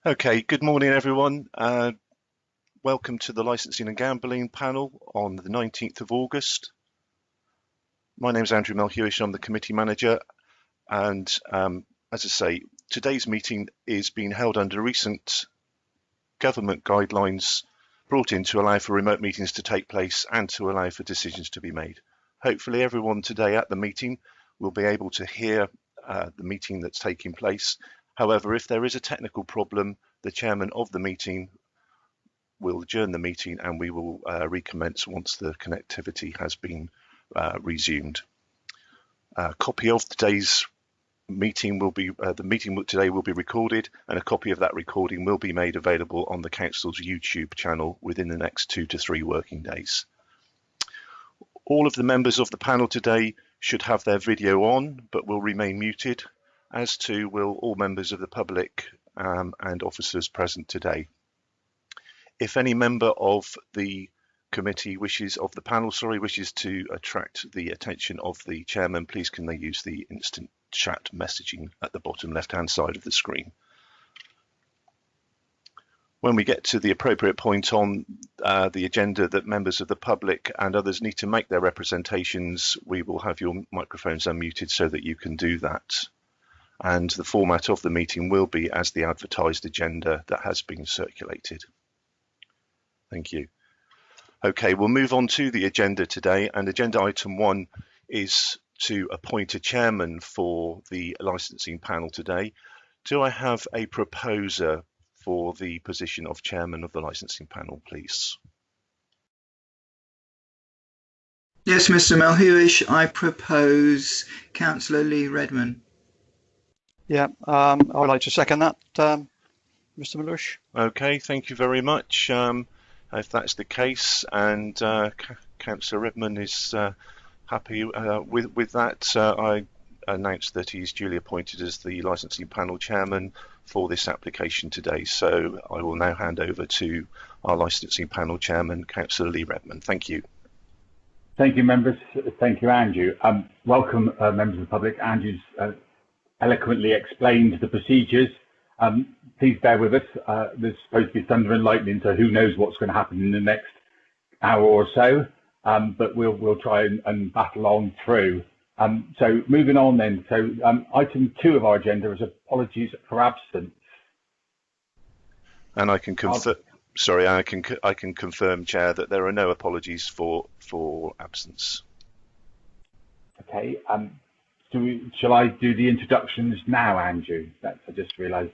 Okay, good morning everyone. Welcome to the Licensing and Gambling panel on the 19th of August. My name is Andrew Melhewish, I'm the committee manager, and as I say, today's meeting is being held under recent government guidelines brought in to allow for remote meetings to take place and to allow for decisions to be made. Hopefully everyone today at the meeting will be able to hear the meeting that's taking place. However, if there is a technical problem, the chairman of the meeting will adjourn the meeting and we will recommence once the connectivity has been resumed. A copy of today's meeting will be, today will be recorded, and a copy of that recording will be made available on the Council's YouTube channel within the next 2 to 3 working days. All of the members of the panel today should have their video on, but will remain muted, as too will all members of the public and officers present today. If any member of the committee wishes to attract the attention of the chairman, please can they use the instant chat messaging at the bottom left hand side of the screen. When we get to the appropriate point on the agenda that members of the public and others need to make their representations, we will have your microphones unmuted so that you can do that. And the format of the meeting will be as the advertised agenda that has been circulated. Thank you. Okay, we'll move on to the agenda today, and agenda item 1 is to appoint a chairman for the licensing panel today. Do I have a proposer for the position of chairman of the licensing panel, please? Yes, Mr. Melhewish, I propose Councillor Lee Redman. Yeah, I would like to second that, Mr. Melhewish. Okay, thank you very much. If that's the case, and Councillor Redman is happy with that, I announce that he's duly appointed as the licensing panel chairman for this application today. So I will now hand over to our licensing panel chairman, Councillor Lee Redman. Thank you. Thank you, members. Thank you, Andrew. Welcome, members of the public. Andrew's eloquently explained the procedures. Please bear with us. There's supposed to be thunder and lightning, so who knows what's going to happen in the next hour or so. But we'll try and battle on through. So moving on then. So item 2 of our agenda is apologies for absence. And I can confirm. Sorry, I can confirm, Chair, that there are no apologies for absence. Okay. Shall I do the introductions now, Andrew? I just realised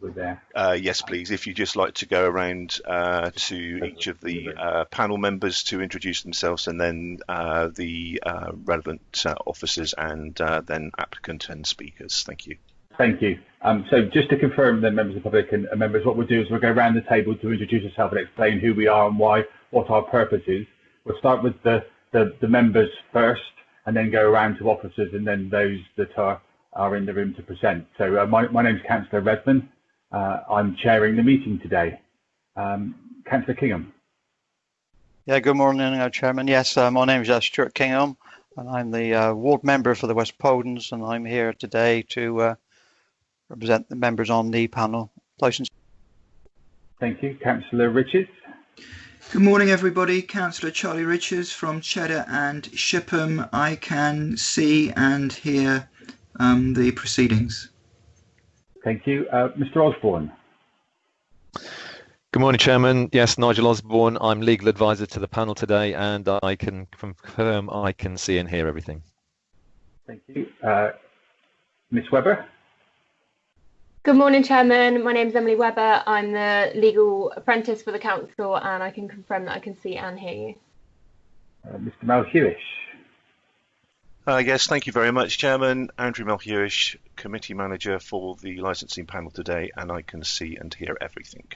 we're there. Yes, please. If you'd just like to go around to each of the panel members to introduce themselves, and then the relevant officers, and then applicant and speakers. Thank you. Thank you. So just to confirm, then, members of the public and members, what we'll do is we'll go around the table to introduce ourselves and explain who we are and why, what our purpose is. We'll start with the members first, and then go around to officers and then those that are in the room to present. So my name is Councillor Redman. I'm chairing the meeting today. Councillor Kingham. Yeah, good morning, Chairman. Yes, my name is Stuart Kingham, and I'm the ward member for the West Podens, and I'm here today to represent the members on the panel license. Thank you. Councillor Richards. Good morning, everybody. Councillor Charlie Richards from Cheddar and Shipham. I can see and hear the proceedings. Thank you. Mr. Osborne. Good morning, Chairman. Yes, Nigel Osborne. I'm legal advisor to the panel today, and I can confirm I can see and hear everything. Thank you. Ms. Webber. Good morning, Chairman. My name is Emily Webber. I'm the legal apprentice for the council, and I can confirm that I can see and hear you. Mr. Melhewish. Yes, thank you very much, Chairman. Andrew Melhewish, committee manager for the licensing panel today, and I can see and hear everything.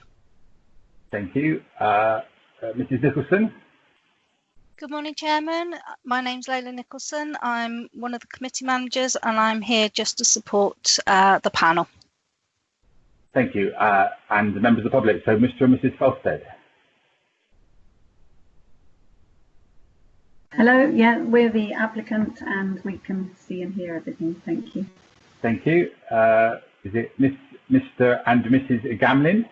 Thank you. Mrs. Nicholson. Good morning, Chairman. My name's Layla Nicholson. I'm one of the committee managers, and I'm here just to support the panel. Thank you. And the members of the public. So Mr. and Mrs. Felstead. Hello, yeah, we're the applicant and we can see and hear everything. Thank you. Thank you. Is it Mr. and Mrs. Gamlin.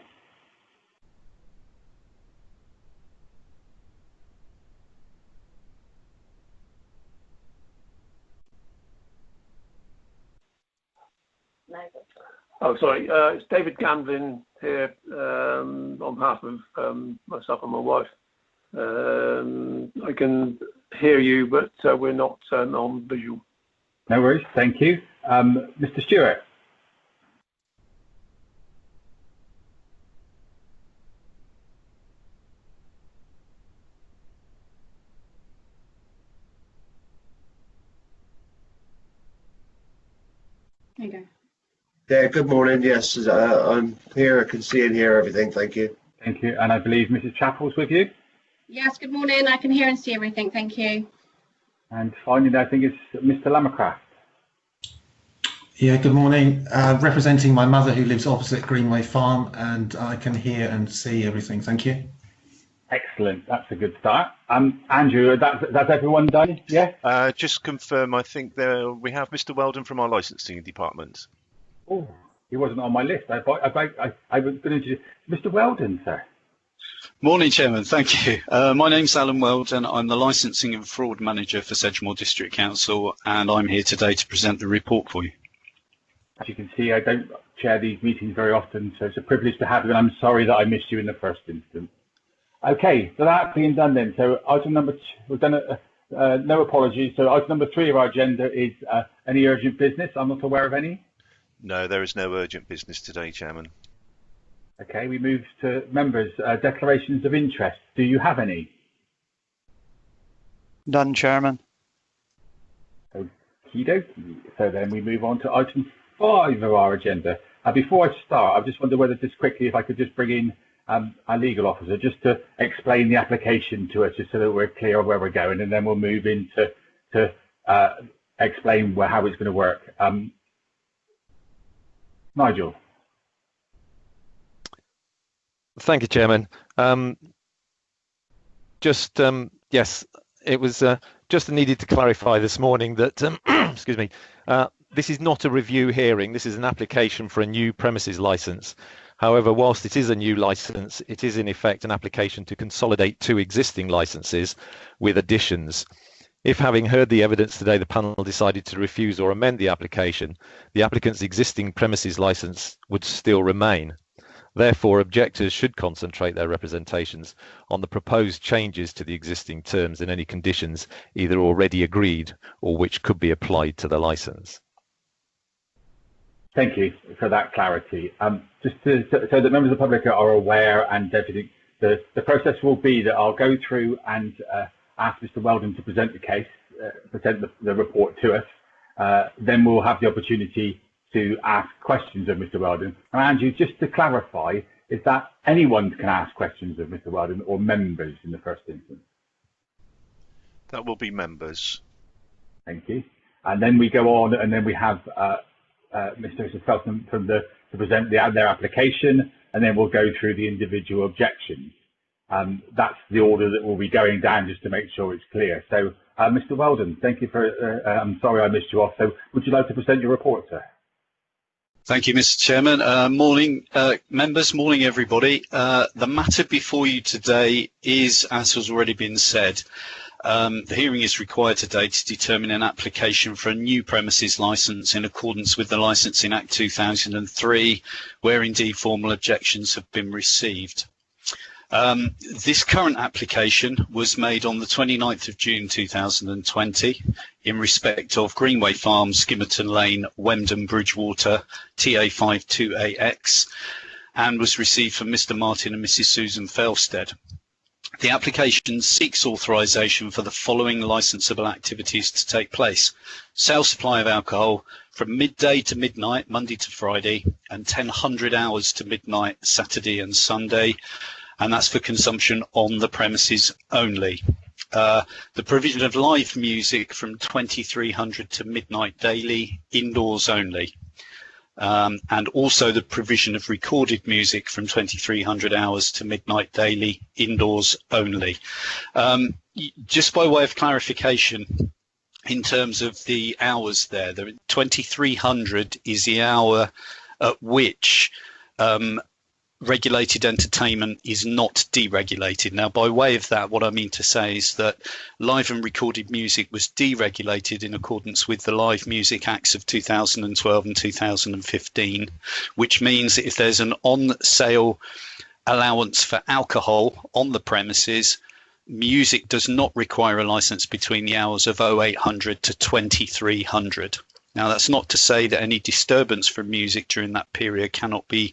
Oh, sorry. It's David Gamblin here on behalf of myself and my wife. I can hear you, but we're not on visual. No worries. Thank you. Mr. Stewart. There you go. Yeah, good morning. Yes, I'm here. I can see and hear everything. Thank you. Thank you. And I believe Mrs. Chappell's with you. Yes, good morning. I can hear and see everything. Thank you. And finally, I think it's Mr. Lamacraft. Yeah, good morning. Representing my mother who lives opposite Greenway Farm, and I can hear and see everything. Thank you. Excellent. That's a good start. Andrew, that's everyone done? Yeah? Just confirm, I think we have Mr. Weldon from our licensing department. Oh, he wasn't on my list. I was going to introduce Mr. Weldon, sir. Morning, Chairman. Thank you. My name's Alan Weldon. I'm the Licensing and Fraud Manager for Sedgemoor District Council, and I'm here today to present the report for you. As you can see, I don't chair these meetings very often, so it's a privilege to have you, and I'm sorry that I missed you in the first instance. Okay, so that being done then, so item number two, we've done no apologies. So item number 3 of our agenda is any urgent business. I'm not aware of any. No, there is no urgent business today, Chairman. Okay, we move to members' declarations of interest. Do you have any? None, Chairman. Okey-dokey. So then we move on to item 5 of our agenda. Before I start, I just wonder whether just quickly if I could just bring in our legal officer just to explain the application to us, just so that we're clear of where we're going, and then we'll move into explain how it's going to work. Nigel. Thank you, Chairman. Yes, it was just needed to clarify this morning that, excuse me, this is not a review hearing. This is an application for a new premises licence. However, whilst it is a new licence, it is in effect an application to consolidate 2 existing licences with additions. If, having heard the evidence today, the panel decided to refuse or amend the application, the applicant's existing premises licence would still remain. Therefore, objectors should concentrate their representations on the proposed changes to the existing terms and any conditions either already agreed or which could be applied to the licence. Thank you for that clarity. Just so that members of the public are aware, and everything, the process will be that I'll go through and ask Mr. Weldon to present the case, present the report to us. Then we'll have the opportunity to ask questions of Mr. Weldon. And Andrew, just to clarify, is that anyone can ask questions of Mr. Weldon or members in the first instance? That will be members. Thank you. And then we go on, and then we have Mr. Felton to present their application, and then we'll go through the individual objections. That's the order that we'll be going down, just to make sure it's clear. So, Mr. Weldon, thank you for. I'm sorry I missed you off. So, would you like to present your report, sir? Thank you, Mr. Chairman. Morning, members. Morning, everybody. The matter before you today is, as has already been said, the hearing is required today to determine an application for a new premises licence in accordance with the Licensing Act 2003, where indeed formal objections have been received. This current application was made on the 29th of June 2020 in respect of Greenway Farm, Skimmerton Lane, Wemden, Bridgewater, TA52AX, and was received from Mr. Martin and Mrs. Susan Felstead. The application seeks authorisation for the following licensable activities to take place: sale supply of alcohol from midday to midnight, Monday to Friday, and 1000 hours to midnight, Saturday and Sunday, and that's for consumption on the premises only. The provision of live music from 2300 to midnight daily, indoors only. And also the provision of recorded music from 2300 hours to midnight daily, indoors only. Just by way of clarification, in terms of the hours there, the 2300 is the hour at which regulated entertainment is not deregulated. Now, by way of that, what I mean to say is that live and recorded music was deregulated in accordance with the Live Music Acts of 2012 and 2015, which means that if there's an on-sale allowance for alcohol on the premises, music does not require a license between the hours of 0800 to 2300. Now, that's not to say that any disturbance from music during that period cannot be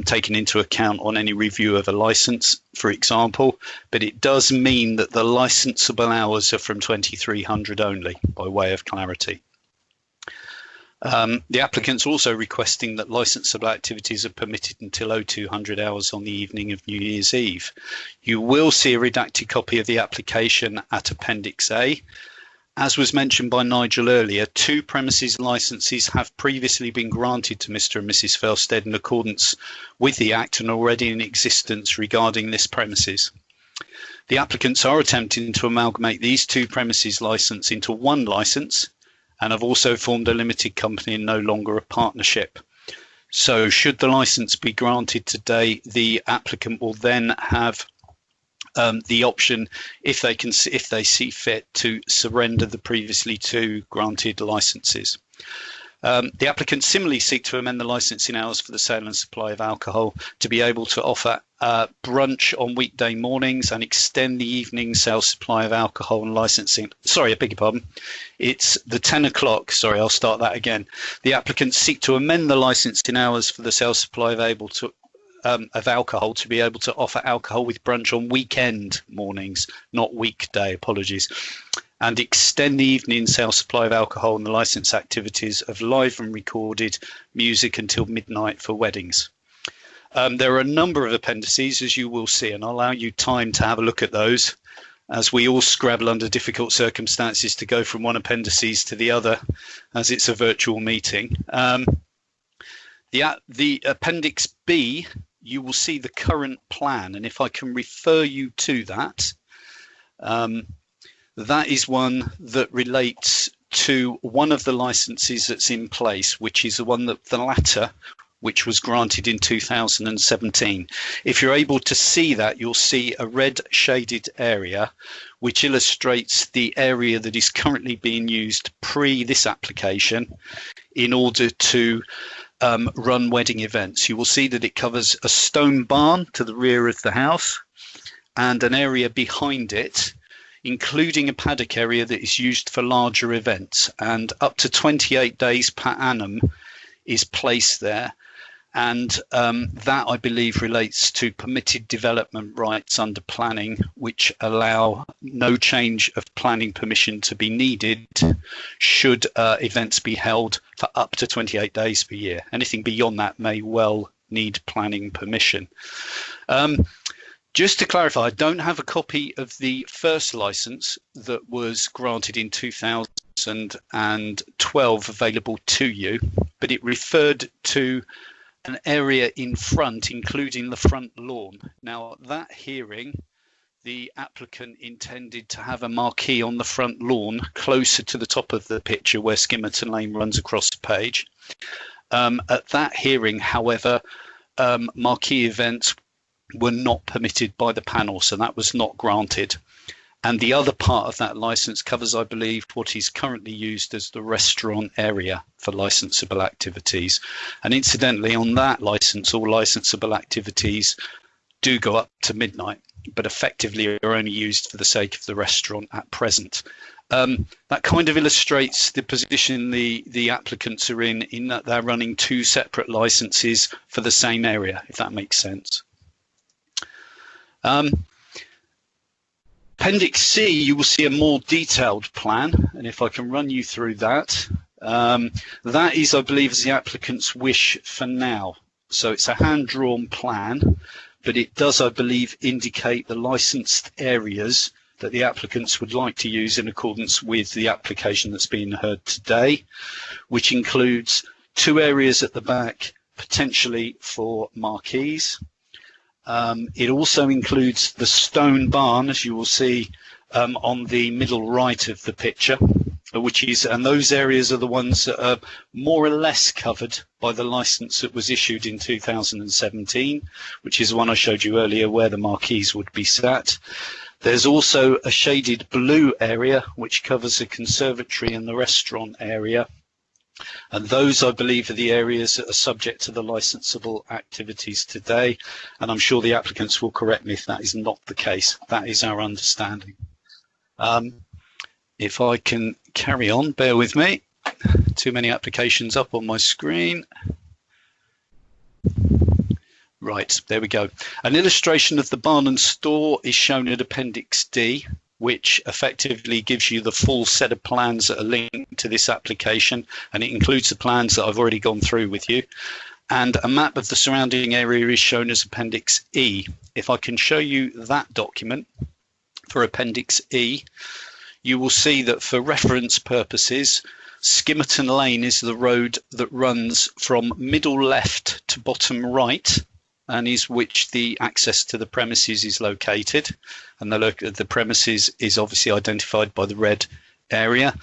taken into account on any review of a license, for example, but it does mean that the licensable hours are from 2300 only, by way of clarity. The applicant's also requesting that licensable activities are permitted until 0200 hours on the evening of New Year's Eve. You will see a redacted copy of the application at Appendix A. As was mentioned by Nigel earlier, 2 premises licenses have previously been granted to Mr. and Mrs. Felsted in accordance with the Act and already in existence regarding this premises. The applicants are attempting to amalgamate these 2 premises license into one license and have also formed a limited company and no longer a partnership. So should the license be granted today, the applicant will then have the option, if they see fit, to surrender the previously 2 granted licenses. The applicant similarly seek to amend the licensing hours for the sale and supply of alcohol to be able to offer brunch on weekday mornings and extend the evening sales supply of alcohol and licensing. Sorry, I beg your pardon. It's the 10 o'clock. Sorry, I'll start that again. The applicant seek to amend the licensing hours for the sales supply of alcohol to be able to offer alcohol with brunch on weekend mornings, not weekday, apologies, and extend the evening sales supply of alcohol and the license activities of live and recorded music until midnight for weddings. There are a number of appendices, as you will see, and I'll allow you time to have a look at those as we all scrabble under difficult circumstances to go from one appendices to the other, as it's a virtual meeting. The Appendix B, you will see the current plan, and if I can refer you to that, that is one that relates to one of the licenses that's in place, which is the one that the latter, which was granted in 2017. If you're able to see that, you'll see a red shaded area which illustrates the area that is currently being used pre this application in order to run wedding events. You will see that it covers a stone barn to the rear of the house and an area behind it, including a paddock area that is used for larger events, and up to 28 days per annum is placed there. And that, I believe, relates to permitted development rights under planning, which allow no change of planning permission to be needed should events be held for up to 28 days per year. Anything beyond that may well need planning permission. Just to clarify, I don't have a copy of the first license that was granted in 2012 available to you, but it referred to an area in front, including the front lawn. Now, at that hearing, the applicant intended to have a marquee on the front lawn closer to the top of the picture where Skimmerton Lane runs across the page. At that hearing, however, marquee events were not permitted by the panel, so that was not granted. And the other part of that license covers, I believe, what is currently used as the restaurant area for licensable activities. And incidentally, on that license, all licensable activities do go up to midnight, but effectively are only used for the sake of the restaurant at present. That kind of illustrates the position the applicants are in that they're running 2 separate licenses for the same area, if that makes sense. Appendix C, you will see a more detailed plan, and if I can run you through that, that is, I believe, is the applicant's wish for now. So it's a hand-drawn plan, but it does, I believe, indicate the licensed areas that the applicants would like to use in accordance with the application that's being heard today, which includes 2 areas at the back, potentially for marquees. It also includes the stone barn, as you will see on the middle right of the picture, and those areas are the ones that are more or less covered by the license that was issued in 2017, which is the one I showed you earlier where the marquees would be sat. There's also a shaded blue area which covers the conservatory and the restaurant area. And those, I believe, are the areas that are subject to the licensable activities today. And I'm sure the applicants will correct me if that is not the case. That is our understanding. If I can carry on, bear with me. Too many applications up on my screen. Right, there we go. An illustration of the barn and store is shown at Appendix D, which effectively gives you the full set of plans that are linked to this application, and it includes the plans that I've already gone through with you. And a map of the surrounding area is shown as Appendix E. If I can show you that document for Appendix E, you will see that for reference purposes, Skimmerton Lane is the road that runs from middle left to bottom right, and is which the access to the premises is located, and the premises is obviously identified by the red area.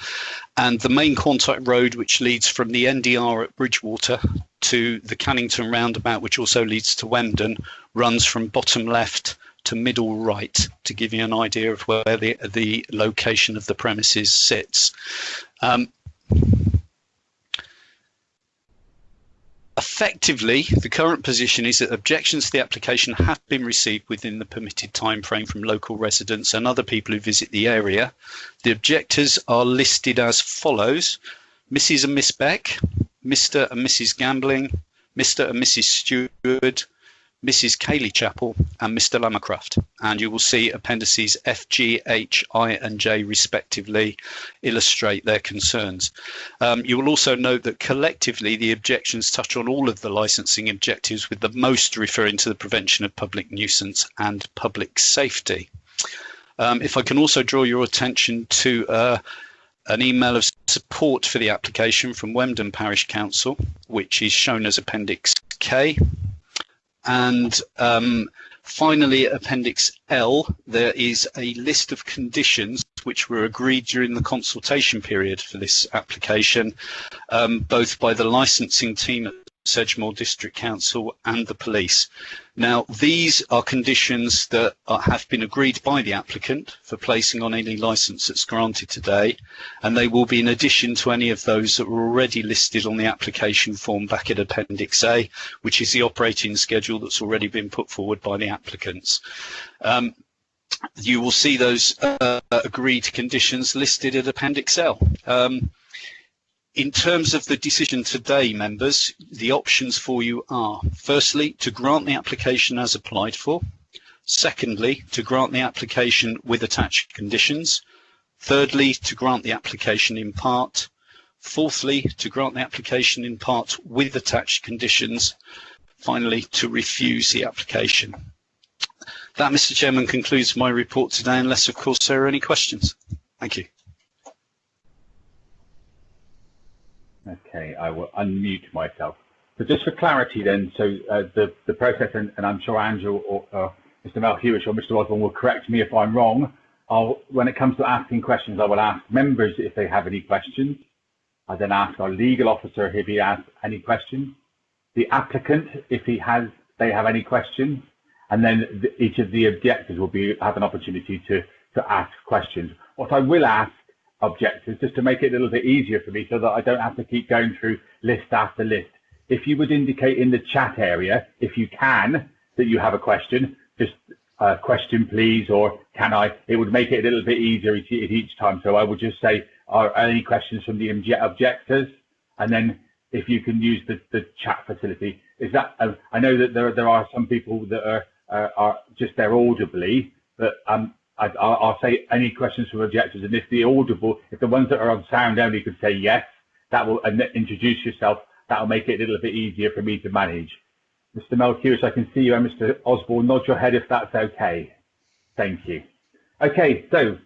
And the main contact road, which leads from the NDR at Bridgewater to the Cannington roundabout, which also leads to Weldon, runs from bottom left to middle right, to give you an idea of where the location of the premises sits. Effectively, the current position is that objections to the application have been received within the permitted time frame from local residents and other people who visit the area. The objectors are listed as follows: Mrs. and Miss Beck, Mr. and Mrs. Gambling, Mr. and Mrs. Stewart, Mrs. Cayley Chapel, and Mr. Lammercraft. And you will see appendices F, G, H, I, and J respectively illustrate their concerns. You will also note that collectively the objections touch on all of the licensing objectives, with the most referring to the prevention of public nuisance and public safety. If I can also draw your attention to an email of support for the application from Weldon Parish Council, which is shown as Appendix K. And finally, at Appendix L, there is a list of conditions which were agreed during the consultation period for this application, both by the licensing team at Sedgemoor District Council and the police. Now, these are conditions that have been agreed by the applicant for placing on any licence that's granted today, and they will be in addition to any of those that were already listed on the application form back at Appendix A, which is the operating schedule that's already been put forward by the applicants. You will see those agreed conditions listed at Appendix L. In terms of the decision today, members, the options for you are, firstly, to grant the application as applied for. Secondly, to grant the application with attached conditions. Thirdly, to grant the application in part. Fourthly, to grant the application in part with attached conditions. Finally, to refuse the application. That, Mr. Chairman, concludes my report today, unless, of course, there are any questions. Thank you. Okay, I will unmute myself. So just for clarity then, so the process, and I'm sure Andrew or Mr. Malhewish or Mr. Osborne will correct me if I'm wrong. When it comes to asking questions, I will ask members if they have any questions. I then ask our legal officer if he has any questions. The applicant, if they have any questions, and then each of the objectors will have an opportunity to ask questions. What I will ask objectors, just to make it a little bit easier for me so that I don't have to keep going through list after list. If you would indicate in the chat area, if you can, that you have a question, just question please, or can I, it would make it a little bit easier each time. So I would just say, are any questions from the objectors? And then if you can use the chat facility. Is that, I know that there are some people that are just there audibly, but I'll say any questions from objectors, and if the ones that are on sound only could say yes, that will introduce yourself. That will make it a little bit easier for me to manage. Mr. Malhewish, I can see you, and Mr. Osborne, nod your head if that's okay. Thank you. Okay, so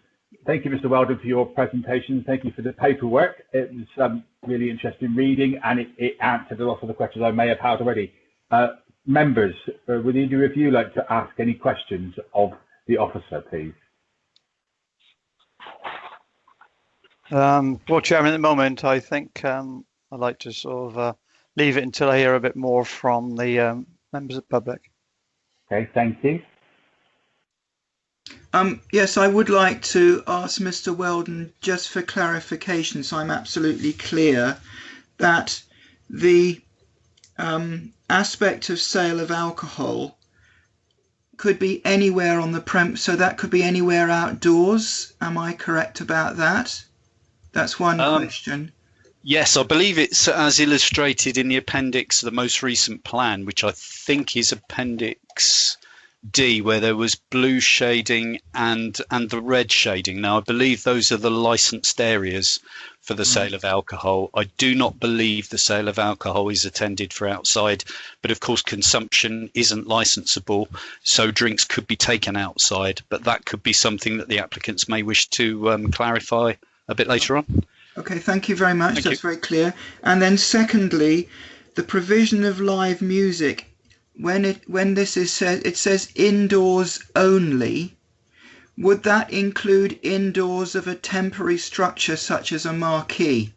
thank you, Mr. Weldon, for your presentation. Thank you for the paperwork. It was really interesting reading, and it answered a lot of the questions I may have had already. Members, would either of you like to ask any questions of the officer, please? Well, Chairman, at the moment, I think I'd like to sort of leave it until I hear a bit more from the members of the public. Okay, thank you. Yes, I would like to ask Mr. Weldon, just for clarification, so I'm absolutely clear, that the aspect of sale of alcohol could be anywhere on the premise, so that could be anywhere outdoors. Am I correct about that? That's one question. Yes, I believe it's as illustrated in the appendix, the most recent plan, which I think is Appendix D, where there was blue shading and the red shading. Now, I believe those are the licensed areas for the sale of alcohol. I do not believe the sale of alcohol is attended for outside, but of course consumption isn't licensable, so drinks could be taken outside, but that could be something that the applicants may wish to clarify a bit later on. Okay, thank you very much. That's very clear. And then secondly, the provision of live music. When this is said, it says indoors only. Would that include indoors of a temporary structure such as a marquee?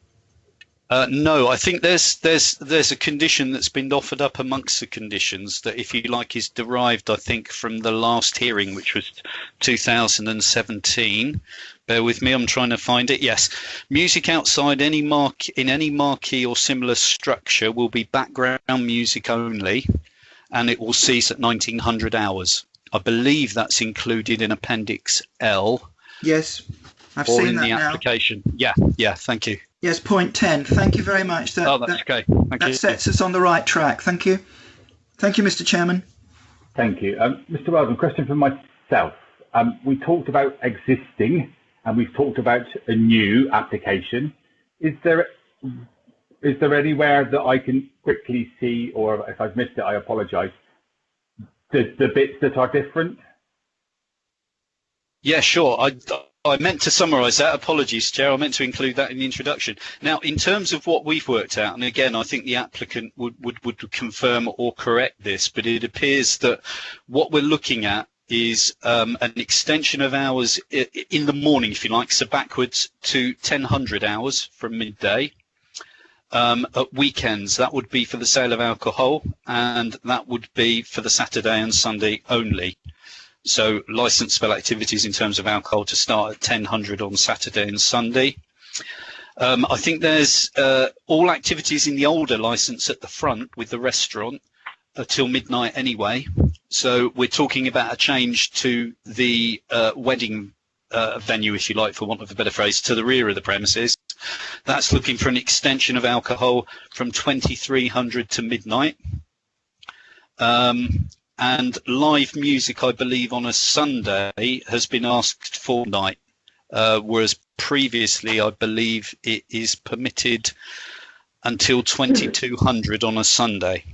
No, I think there's a condition that's been offered up amongst the conditions that, if you like, is derived, I think, from the last hearing, which was 2017. Bear with me, I'm trying to find it. Yes, music outside in any marquee or similar structure will be background music only, and it will cease at 1900 hours. I believe that's included in Appendix L. Yes, I've seen that now. Or in the application. Yeah, thank you. Yes, point 10. Thank you very much. That's okay. Thank you. That sets us on the right track. Thank you. Thank you, Mr. Chairman. Thank you. Mr. Weldon, question for myself. We talked about existing and we've talked about a new application. Is there anywhere that I can quickly see, or if I've missed it, I apologise, the bits that are different? Yeah, sure. I meant to summarise that. Apologies, Chair. I meant to include that in the introduction. Now, in terms of what we've worked out, and again, I think the applicant would confirm or correct this, but it appears that what we're looking at is an extension of hours in the morning, if you like, so backwards to 1000 hours from midday. At weekends, that would be for the sale of alcohol, and that would be for the Saturday and Sunday only. So licensable activities in terms of alcohol to start at 1000 on Saturday and Sunday. I think there's all activities in the older license at the front with the restaurant till midnight anyway. So we're talking about a change to the wedding venue, if you like, for want of a better phrase, to the rear of the premises. That's looking for an extension of alcohol from 2300 to midnight. And live music, I believe, on a Sunday has been asked for night, whereas previously I believe it is permitted until 2200 on a Sunday.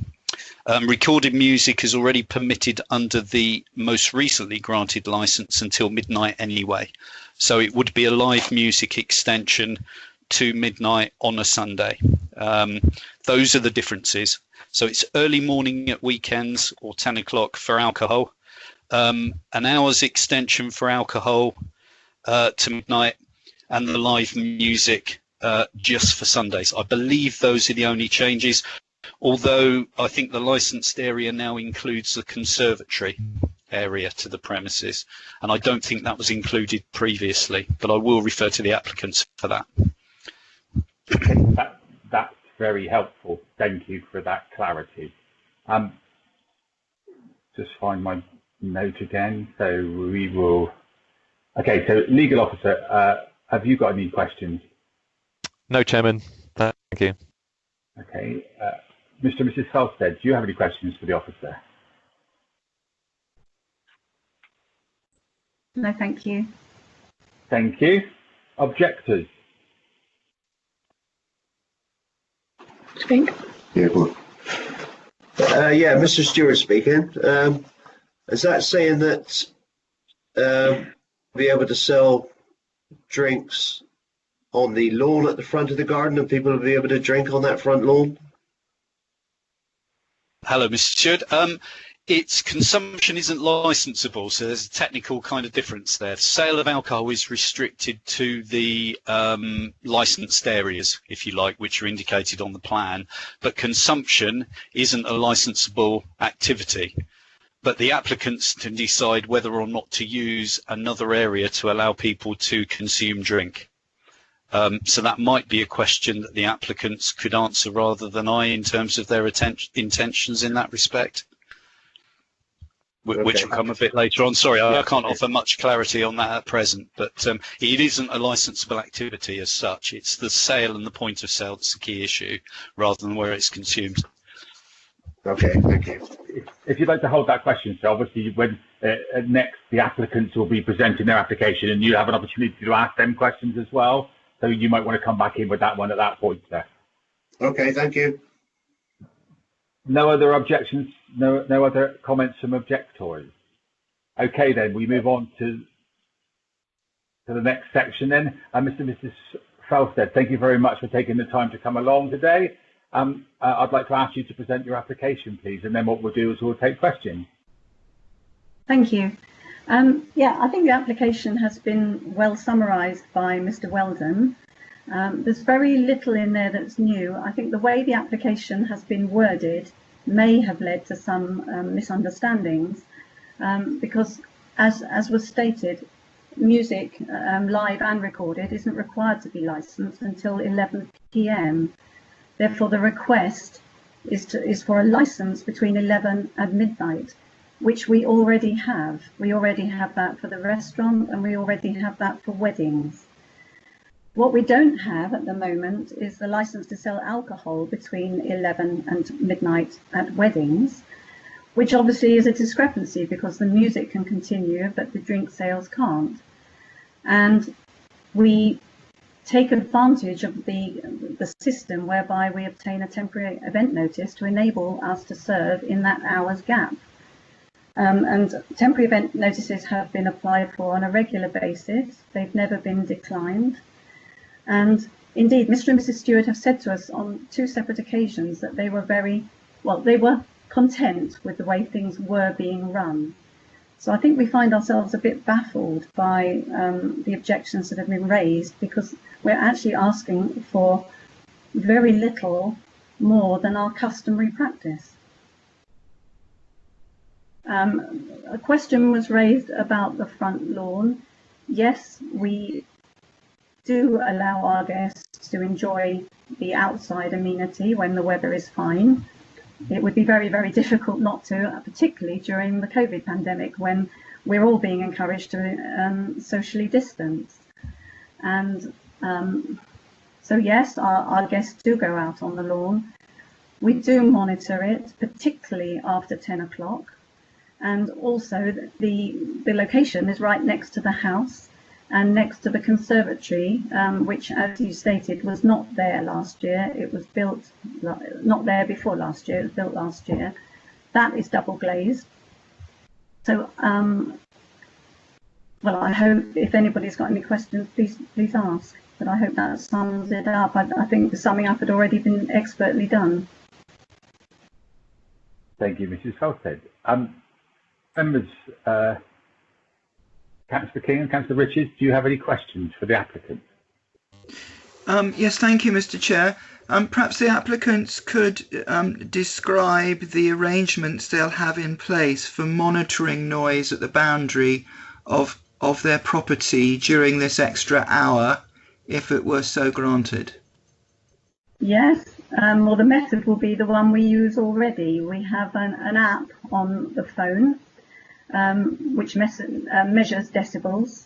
Recorded music is already permitted under the most recently granted license until midnight anyway. So it would be a live music extension to midnight on a Sunday. Those are the differences. So it's early morning at weekends or 10 o'clock for alcohol, an hour's extension for alcohol to midnight, and the live music just for Sundays. I believe those are the only changes, although I think the licensed area now includes the conservatory area to the premises, and I don't think that was included previously, but I will refer to the applicants for that. That's very helpful. Thank you for that clarity. Just find my note again. So we will. Okay. So legal officer, have you got any questions? No, Chairman. Thank you. Okay. Mr. and Mrs. Felstead, do you have any questions for the officer? No, thank you. Thank you. Objectors? Speak. Yeah, good. Yeah, Mr. Stewart speaking. Is that saying that be able to sell drinks on the lawn at the front of the garden, and people will be able to drink on that front lawn? Hello, Mr. Stewart. Its consumption isn't licensable, so there's a technical kind of difference there. Sale of alcohol is restricted to the licensed areas, if you like, which are indicated on the plan, but consumption isn't a licensable activity. But the applicants can decide whether or not to use another area to allow people to consume drink. So that might be a question that the applicants could answer rather than I, in terms of their intentions in that respect, which will come a bit later on. Sorry, I can't offer much clarity on that at present, but it isn't a licensable activity as such. It's the sale and the point of sale that's the key issue, rather than where it's consumed. Okay, thank you. If you'd like to hold that question, so obviously when next the applicants will be presenting their application and you have an opportunity to ask them questions as well. So you might want to come back in with that one at that point there. Okay, thank you. No other objections, no other comments from objectors. Okay, then we move on to the next section then. Mr. and Mrs. Felstead, thank you very much for taking the time to come along today. I'd like to ask you to present your application, please, and then what we'll do is we'll take questions. Thank you. Yeah, I think the application has been well summarised by Mr. Weldon. There's very little in there that's new. I think the way the application has been worded may have led to some misunderstandings, because as was stated, music, live and recorded, isn't required to be licensed until 11 p.m. Therefore, the request is for a license between 11 and midnight, which we already have. We already have that for the restaurant, and we already have that for weddings. What we don't have at the moment is the license to sell alcohol between 11 and midnight at weddings, which obviously is a discrepancy because the music can continue, but the drink sales can't. And we take advantage of the system whereby we obtain a temporary event notice to enable us to serve in that hour's gap. And temporary event notices have been applied for on a regular basis. They've never been declined. And indeed, Mr. and Mrs. Stewart have said to us on 2 separate occasions that they were they were content with the way things were being run. So I think we find ourselves a bit baffled by the objections that have been raised, because we're actually asking for very little more than our customary practice. A question was raised about the front lawn. Yes, we do allow our guests to enjoy the outside amenity when the weather is fine. It would be very, very difficult not to, particularly during the COVID pandemic, when we're all being encouraged to socially distance. And so yes, our guests do go out on the lawn. We do monitor it, particularly after 10 o'clock. And also the location is right next to the house and next to the conservatory, which, as you stated, was not there last year. It was built, not there before last year, it was built last year. That is double glazed. So, well, I hope if anybody's got any questions, please ask. But I hope that sums it up. I think the summing up had already been expertly done. Thank you, Mrs. Felstead. Members, Councillor King and Councillor Richards, do you have any questions for the applicant? Yes, thank you, Mr. Chair. Perhaps the applicants could describe the arrangements they'll have in place for monitoring noise at the boundary of their property during this extra hour, if it were so granted. Yes, well, the method will be the one we use already. We have an app on the phone which measures decibels,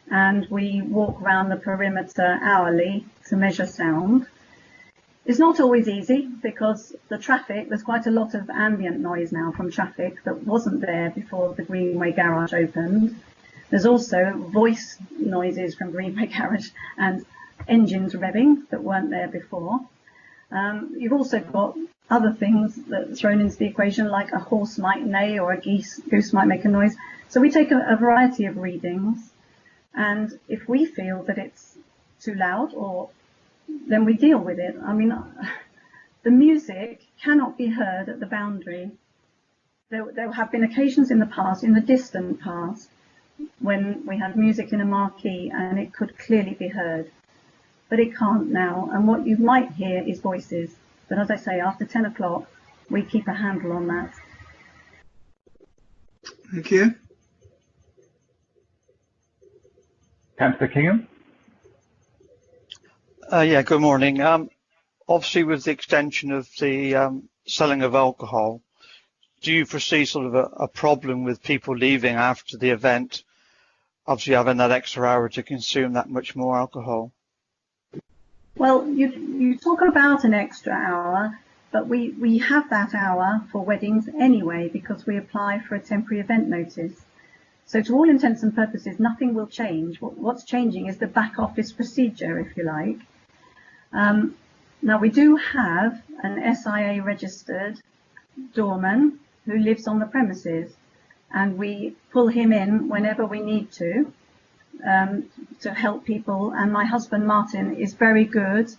and we walk around the perimeter hourly to measure sound. It's not always easy because there's quite a lot of ambient noise now from traffic that wasn't there before the Greenway garage opened. There's also voice noises from Greenway garage and engines revving that weren't there before. You've also got other things that are thrown into the equation, like a horse might neigh or a goose might make a noise. So we take a variety of readings, and if we feel that it's too loud, then we deal with it. I mean, the music cannot be heard at the boundary There have been occasions in the past, in the distant past, when we had music in a marquee and it could clearly be heard, but it can't now. And what you might hear is voices. But as I say, after 10 o'clock, we keep a handle on that. Thank you. Councillor Kingham? Yeah, good morning. Obviously, with the extension of the selling of alcohol, do you foresee sort of a problem with people leaving after the event, obviously having that extra hour to consume that much more alcohol? Well, you talk about an extra hour, but we have that hour for weddings anyway because we apply for a temporary event notice. So to all intents and purposes, nothing will change. What's changing is the back office procedure, if you like. Now, we do have an SIA registered doorman who lives on the premises, and we pull him in whenever we need to help people. And my husband, Martin, is very good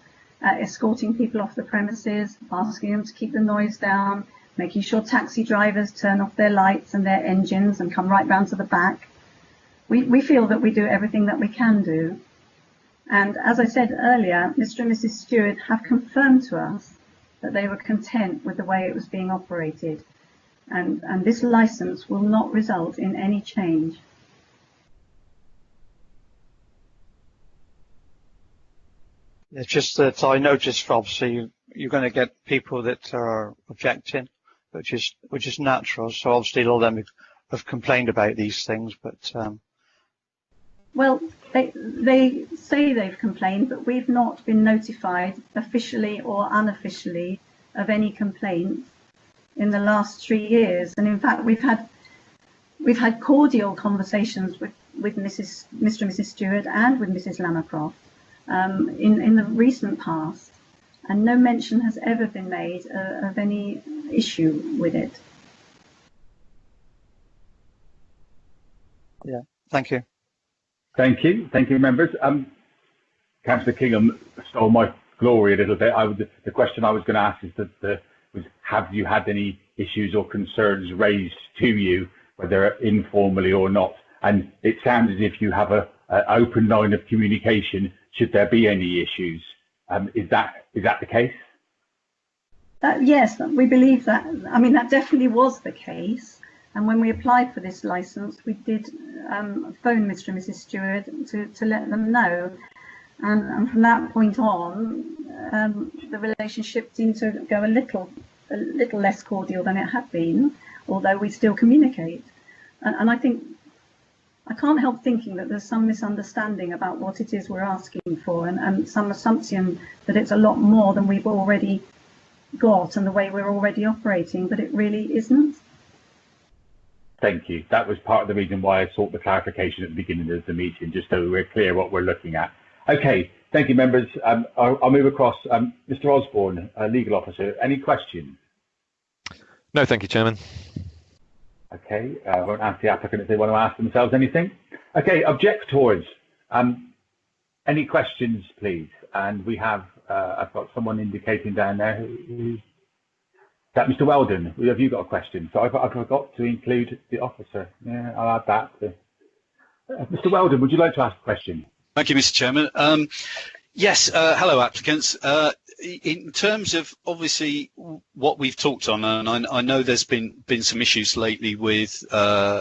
at escorting people off the premises, asking them to keep the noise down, making sure taxi drivers turn off their lights and their engines and come right round to the back. We feel that we do everything that we can do. And as I said earlier, Mr. and Mrs. Stewart have confirmed to us that they were content with the way it was being operated. And this licence will not result in any change. It's just that I noticed, obviously, you're going to get people that are objecting, which is natural. So obviously, all of them have complained about these things, but well, they say they've complained, but we've not been notified officially or unofficially of any complaints in the last 3 years. And in fact, we've had cordial conversations with Mr. and Mrs. Stewart and with Mrs. Lamercroft in the recent past, and no mention has ever been made of any issue with it. Yeah, thank you. Thank you, members. Councillor Kingham stole my glory a little bit. The question I was going to ask is was have you had any issues or concerns raised to you, whether informally or not? And it sounds as if you have an open line of communication should there be any issues. Is that the case? Yes, we believe that. I mean, that definitely was the case. And when we applied for this licence, we did phone Mr. and Mrs. Stewart to let them know. And from that point on, the relationship seemed to go a little less cordial than it had been, although we still communicate. And I think, I can't help thinking that there's some misunderstanding about what it is we're asking for, and some assumption that it's a lot more than we've already got and the way we're already operating, but it really isn't. Thank you. That was part of the reason why I sought the clarification at the beginning of the meeting, just so we're clear what we're looking at. Okay, thank you, members. I'll move across. Mr. Osborne, Legal Officer, any questions? No, thank you, Chairman. Okay, I won't ask the applicant if they want to ask themselves anything. Okay, objectors, any questions, please? And we have, I've got someone indicating down there who's that Mr. Weldon. Have you got a question? So I forgot to include the officer. Yeah, I'll add that. Mr. Weldon, would you like to ask a question? Thank you, Mr. Chairman. Yes, hello, applicants. In terms of obviously what we've talked on, and I know there's been some issues lately with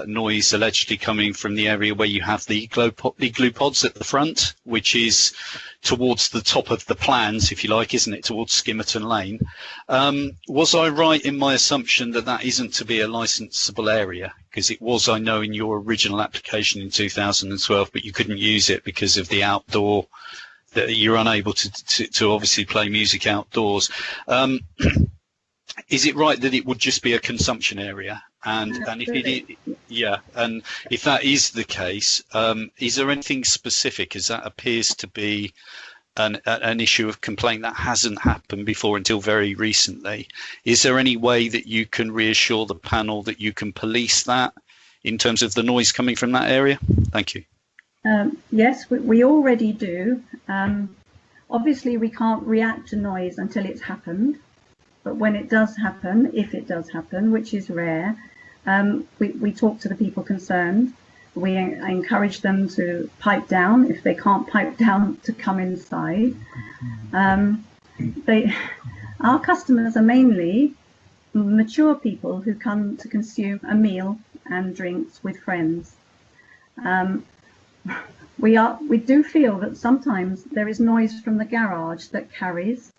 noise allegedly coming from the area where you have the igloo pods at the front, which is towards the top of the plans, if you like, isn't it, towards Skimmerton Lane. Was I right in my assumption that that isn't to be a licensable area? Because it was, I know, in your original application in 2012, but you couldn't use it because of the outdoor, that you're unable to obviously play music outdoors. Is it right that it would just be a consumption area? And if it is, yeah, and if that is the case, is there anything specific, as that appears to be an issue of complaint that hasn't happened before until very recently? Is there any way that you can reassure the panel that you can police that in terms of the noise coming from that area? Thank you. Yes, we already do. Obviously, we can't react to noise until it's happened. But when it does happen, if it does happen, which is rare, we talk to the people concerned. We encourage them to pipe down. If they can't pipe down, to come inside. Our customers are mainly mature people who come to consume a meal and drinks with friends. We do feel that sometimes there is noise from the garage that carries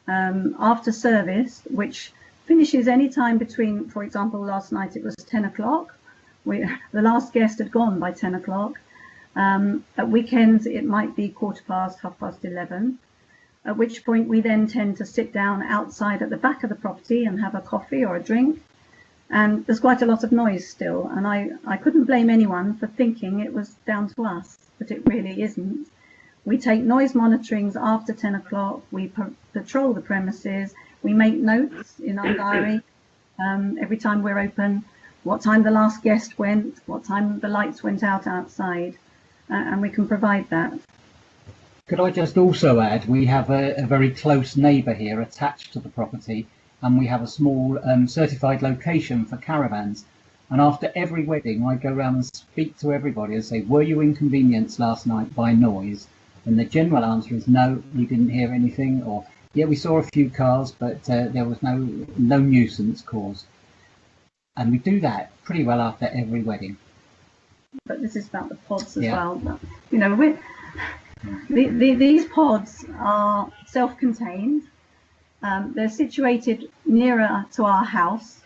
after service, which finishes any time between, for example, last night it was 10 o'clock. The last guest had gone by 10 o'clock. At weekends it might be 11:15, at which point we then tend to sit down outside at the back of the property and have a coffee or a drink. And there's quite a lot of noise still, and I couldn't blame anyone for thinking it was down to us, but it really isn't. We take noise monitorings after 10 o'clock, we patrol the premises, we make notes in our diary every time we're open, what time the last guest went, what time the lights went out outside, and we can provide that. Could I just also add, we have a very close neighbour here attached to the property, and we have a small certified location for caravans. And after every wedding, I go around and speak to everybody and say, were you inconvenienced last night by noise? And the general answer is no, we didn't hear anything, or yeah, we saw a few cars, but there was no nuisance caused. And we do that pretty well after every wedding. But this is about the pods as well. You know, these pods are self-contained. They're situated nearer to our house.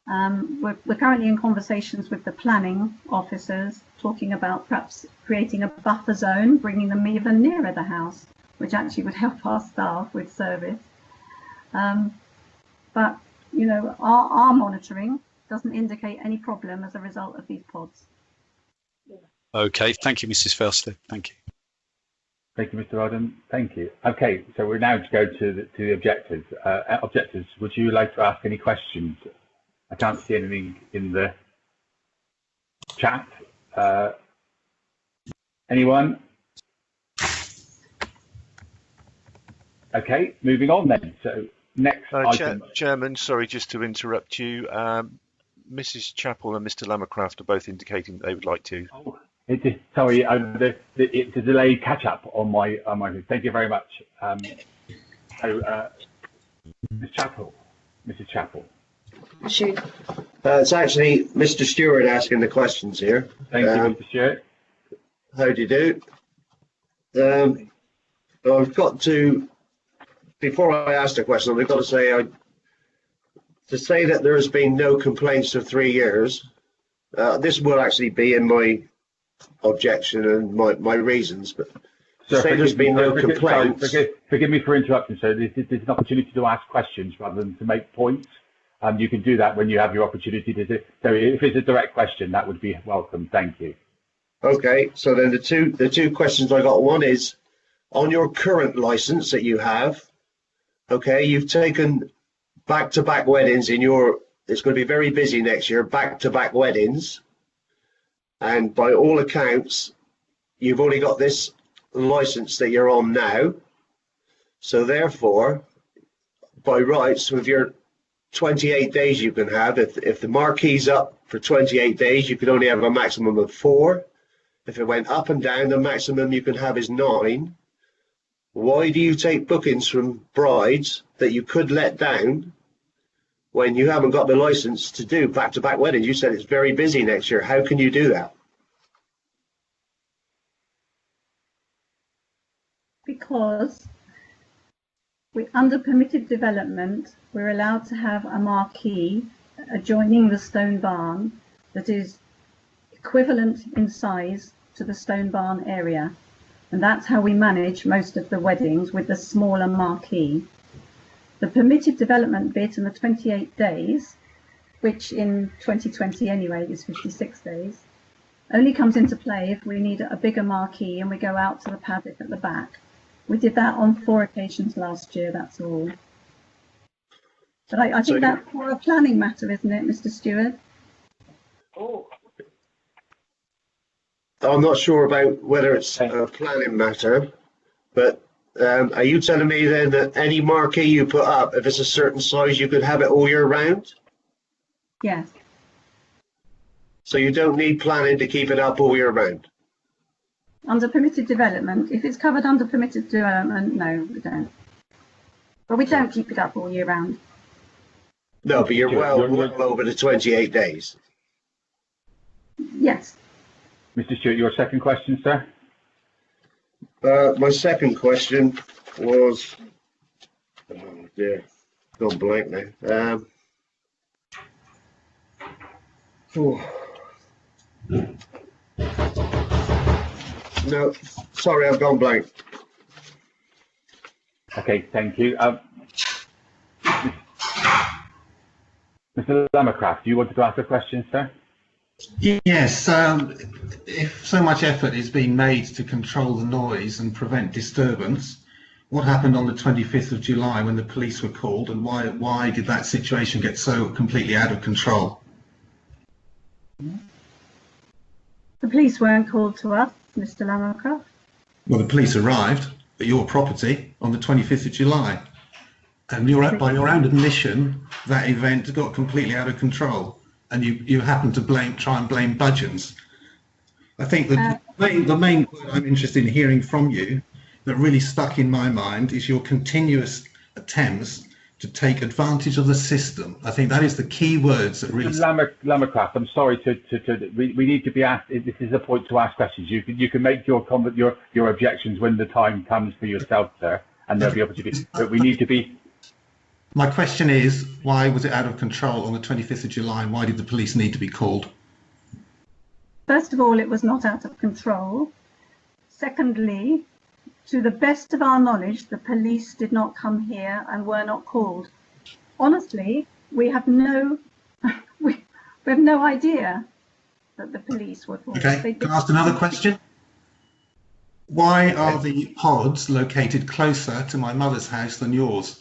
We're currently in conversations with the planning officers, talking about perhaps creating a buffer zone, bringing them even nearer the house, which actually would help our staff with service. But, you know, our monitoring doesn't indicate any problem as a result of these pods. Okay, thank you, Mrs. Felsted. Thank you. Thank you, Mr. Weldon. Thank you. Okay, so we're now to go to the objectors. Objectors, would you like to ask any questions? I can't see anything in the chat. Anyone? Okay, moving on then. So next item. Chairman, sorry, just to interrupt you. Mrs. Chappell and Mr. Lammercraft are both indicating that they would like to. Oh, sorry, it's a delayed catch up on my. Thank you very much. Ms. Chappell, Mrs. Chappell. It's actually Mr. Stewart asking the questions here. Thank you, Mr. Stewart. How do you do? I've got to, before I ask the question, I've got to say, to say that there has been no complaints for 3 years, this will actually be in my objection and my reasons, but to say there's been no complaints. Forgive me for interrupting, so this is an opportunity to ask questions rather than to make points. You can do that when you have your opportunity to do. So if it's a direct question, that would be welcome. Thank you. Okay, so then the two questions I got. One is on your current license that you have. Okay, you've taken back-to-back weddings in your. It's going to be very busy next year. Back-to-back weddings, and by all accounts, you've only got this license that you're on now. So therefore, by rights, with your 28 days you can have, if the marquee's up for 28 days, you can only have a maximum of 4. If it went up and down, the maximum you can have is 9. Why do you take bookings from brides that you could let down when you haven't got the license to do back-to-back weddings? You said it's very busy next year. How can you do that? Because under permitted development, we're allowed to have a marquee adjoining the stone barn that is equivalent in size to the stone barn area. And that's how we manage most of the weddings, with the smaller marquee. The permitted development bit and the 28 days, which in 2020 anyway is 56 days, only comes into play if we need a bigger marquee and we go out to the paddock at the back. We did that on 4 occasions last year, that's all. But I think that's more a planning matter, isn't it, Mr. Stewart? Oh. I'm not sure about whether it's a planning matter, but are you telling me then that any marquee you put up, if it's a certain size, you could have it all year round? Yes. So you don't need planning to keep it up all year round? Under permitted development, if it's covered under permitted development, no, we don't. But we don't keep it up all year round. No, but you're well over the 28 days. Yes. Mr. Stewart, your second question, sir? My second question was, oh dear, gone blank now. No, sorry, I've gone blank. Okay, thank you. Mr. Lammercraft, do you want to ask a question, sir? Yes, if so much effort is being made to control the noise and prevent disturbance, what happened on the 25th of July when the police were called, and why did that situation get so completely out of control? The police weren't called to us, Mr. Lammercraft. Well, the police arrived at your property on the 25th of July, and by your own admission, that event got completely out of control, and you happened to try and blame Budgeons. I think that the main point I'm interested in hearing from you that really stuck in my mind is your continuous attempts to take advantage of the system. I think that is the key words that really... Lammercraft, I'm sorry we need to be asked. This is a point to ask questions. You can make your objections when the time comes for yourself, sir, and there'll be opportunity. But we need to be... My question is, why was it out of control on the 25th of July, and why did the police need to be called? First of all, it was not out of control. Secondly, to the best of our knowledge, the police did not come here and were not called. Honestly, we have no idea that the police were called. Okay, can I ask another question? Why are the pods located closer to my mother's house than yours?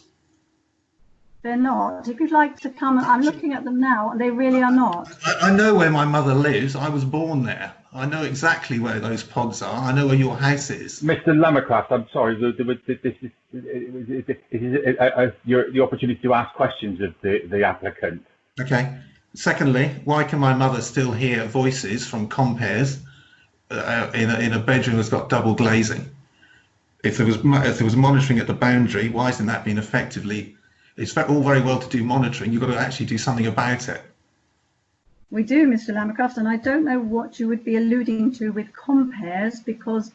They're not. If you'd like to come, I'm looking at them now, and they really are not. I know where my mother lives. I was born there. I know exactly where those pods are. I know where your house is. Mr. Lammercraft, I'm sorry. This is the opportunity to ask questions of the applicant. Okay. Secondly, why can my mother still hear voices from compares in a bedroom that's got double glazing? If there was monitoring at the boundary, why isn't that being effectively? It's all very well to do monitoring. You've got to actually do something about it. We do, Mr. Lammercraft, and I don't know what you would be alluding to with compares, because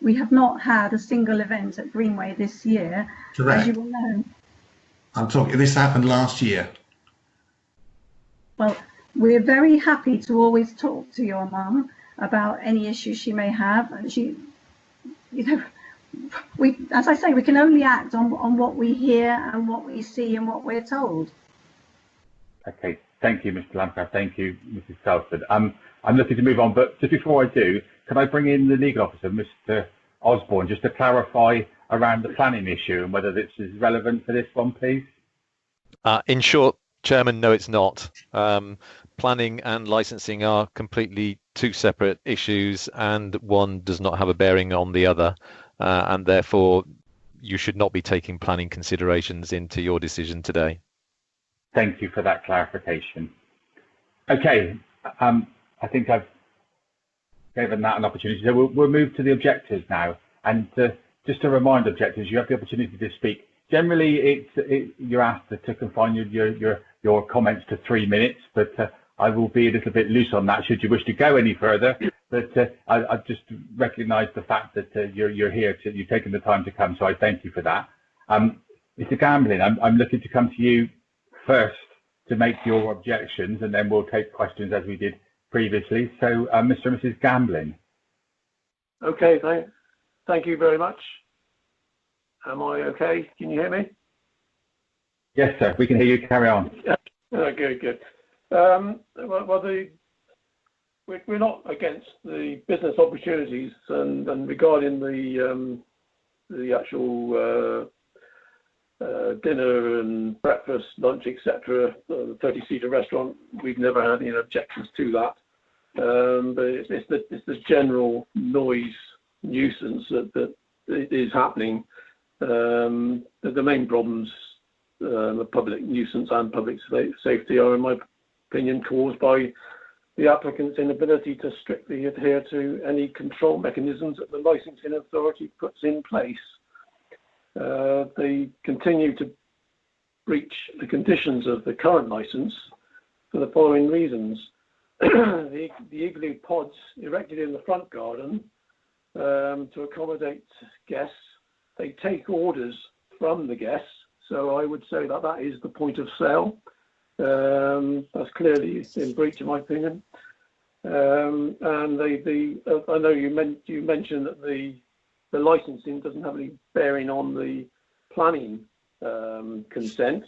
we have not had a single event at Greenway this year, Correct. as you will know. I'm talking. This happened last year. Well, we're very happy to always talk to your mum about any issues she may have. She, you know, as I say, we can only act on what we hear and what we see and what we're told. Okay, thank you, Mr. Lammercraft. Thank you, Mrs. Salford. I'm looking to move on, but just before I do, can I bring in the legal officer, Mr. Osborne, just to clarify around the planning issue and whether this is relevant for this one, please? In short, Chairman, no, it's not. Planning and licensing are completely two separate issues, and one does not have a bearing on the other. And therefore, you should not be taking planning considerations into your decision today. Thank you for that clarification. Okay, I think I've given that an opportunity. So we'll move to the objectives now. And just to remind objectives, you have the opportunity to speak. Generally, you're asked to confine your comments to 3 minutes, but I will be a little bit loose on that should you wish to go any further. But I just recognise the fact that you're here, you've taken the time to come, so I thank you for that. Mr. Gamblin, I'm looking to come to you first to make your objections, and then we'll take questions as we did previously. So, Mr. and Mrs. Gamblin. Okay, thank you very much. Am I okay? Can you hear me? Yes, sir. We can hear you. Carry on. Good. Well, we're not against the business opportunities, and regarding the actual dinner and breakfast, lunch, etc., the 30-seater restaurant, we've never had any objections to that. But it's the general noise nuisance that is happening. The main problems, the public nuisance and public safety, are, in my opinion, caused by the applicant's inability to strictly adhere to any control mechanisms that the licensing authority puts in place. They continue to breach the conditions of the current license for the following reasons. The igloo pods erected in the front garden to accommodate guests, they take orders from the guests, so I would say that that is the point of sale. That's clearly in breach, in my opinion. And I know you mentioned that the licensing doesn't have any bearing on the planning consent.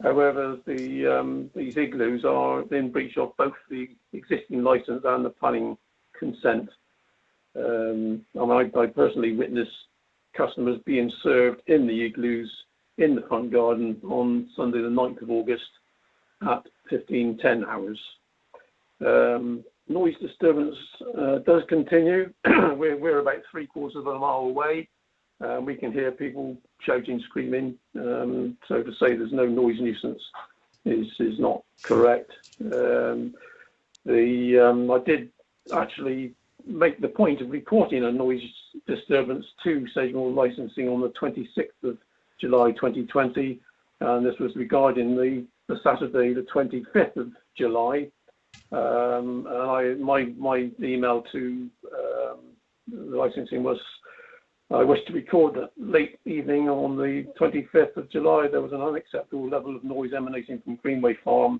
However, these igloos are in breach of both the existing license and the planning consent. I personally witnessed customers being served in the igloos in the front garden on Sunday the 9th of August at 15:10 hours. Noise disturbance does continue. We're about 3/4 of a mile away. We can hear people shouting, screaming. So to say there's no noise nuisance is not correct. I did actually make the point of reporting a noise disturbance to Sedgemoor Licensing on the 26th of July 2020, and this was regarding the Saturday the 25th of July. My email to the licensing was, I wish to record that late evening on the 25th of July there was an unacceptable level of noise emanating from Greenway Farm.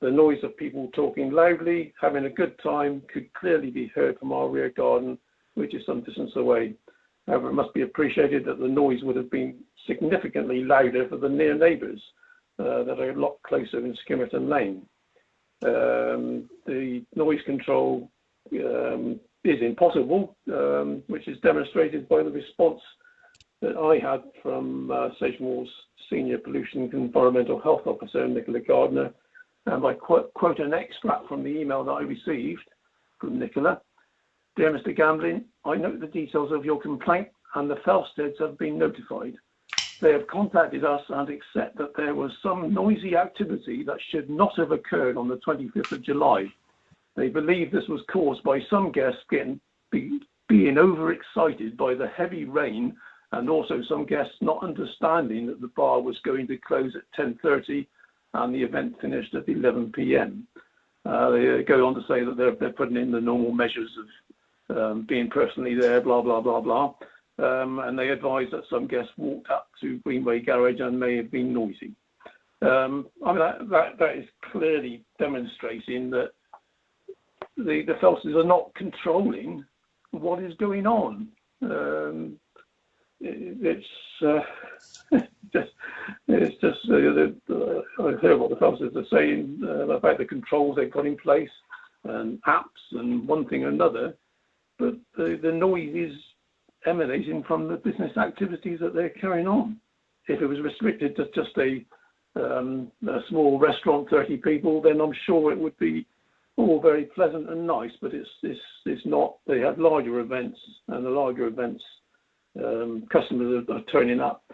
The noise of people talking loudly, having a good time, could clearly be heard from our rear garden, which is some distance away. However, it must be appreciated that the noise would have been significantly louder for the near neighbours that are a lot closer in Skimmerton Lane. The noise control is impossible, which is demonstrated by the response that I had from Sedgemoor's Senior Pollution and Environmental Health Officer, Nicola Gardner. And I quote an extract from the email that I received from Nicola. Dear Mr. Gamblin, I note the details of your complaint and the Felsteads have been notified. They have contacted us and accept that there was some noisy activity that should not have occurred on the 25th of July. They believe this was caused by some guests being overexcited by the heavy rain, and also some guests not understanding that the bar was going to close at 10:30 and the event finished at 11 p.m. They go on to say that they're putting in the normal measures of being personally there, blah, blah, blah, blah. And they advise that some guests walked up to Greenway Garage and may have been noisy. That is clearly demonstrating that the Felsteads are not controlling what is going on. It's just I hear what the Felsteads are saying about the controls they've got in place and apps and one thing or another, but the noise is emanating from the business activities that they're carrying on. If it was restricted to just a small restaurant, 30 people, then I'm sure it would be all very pleasant and nice, but it's not. They have larger events, and the larger events, customers are turning up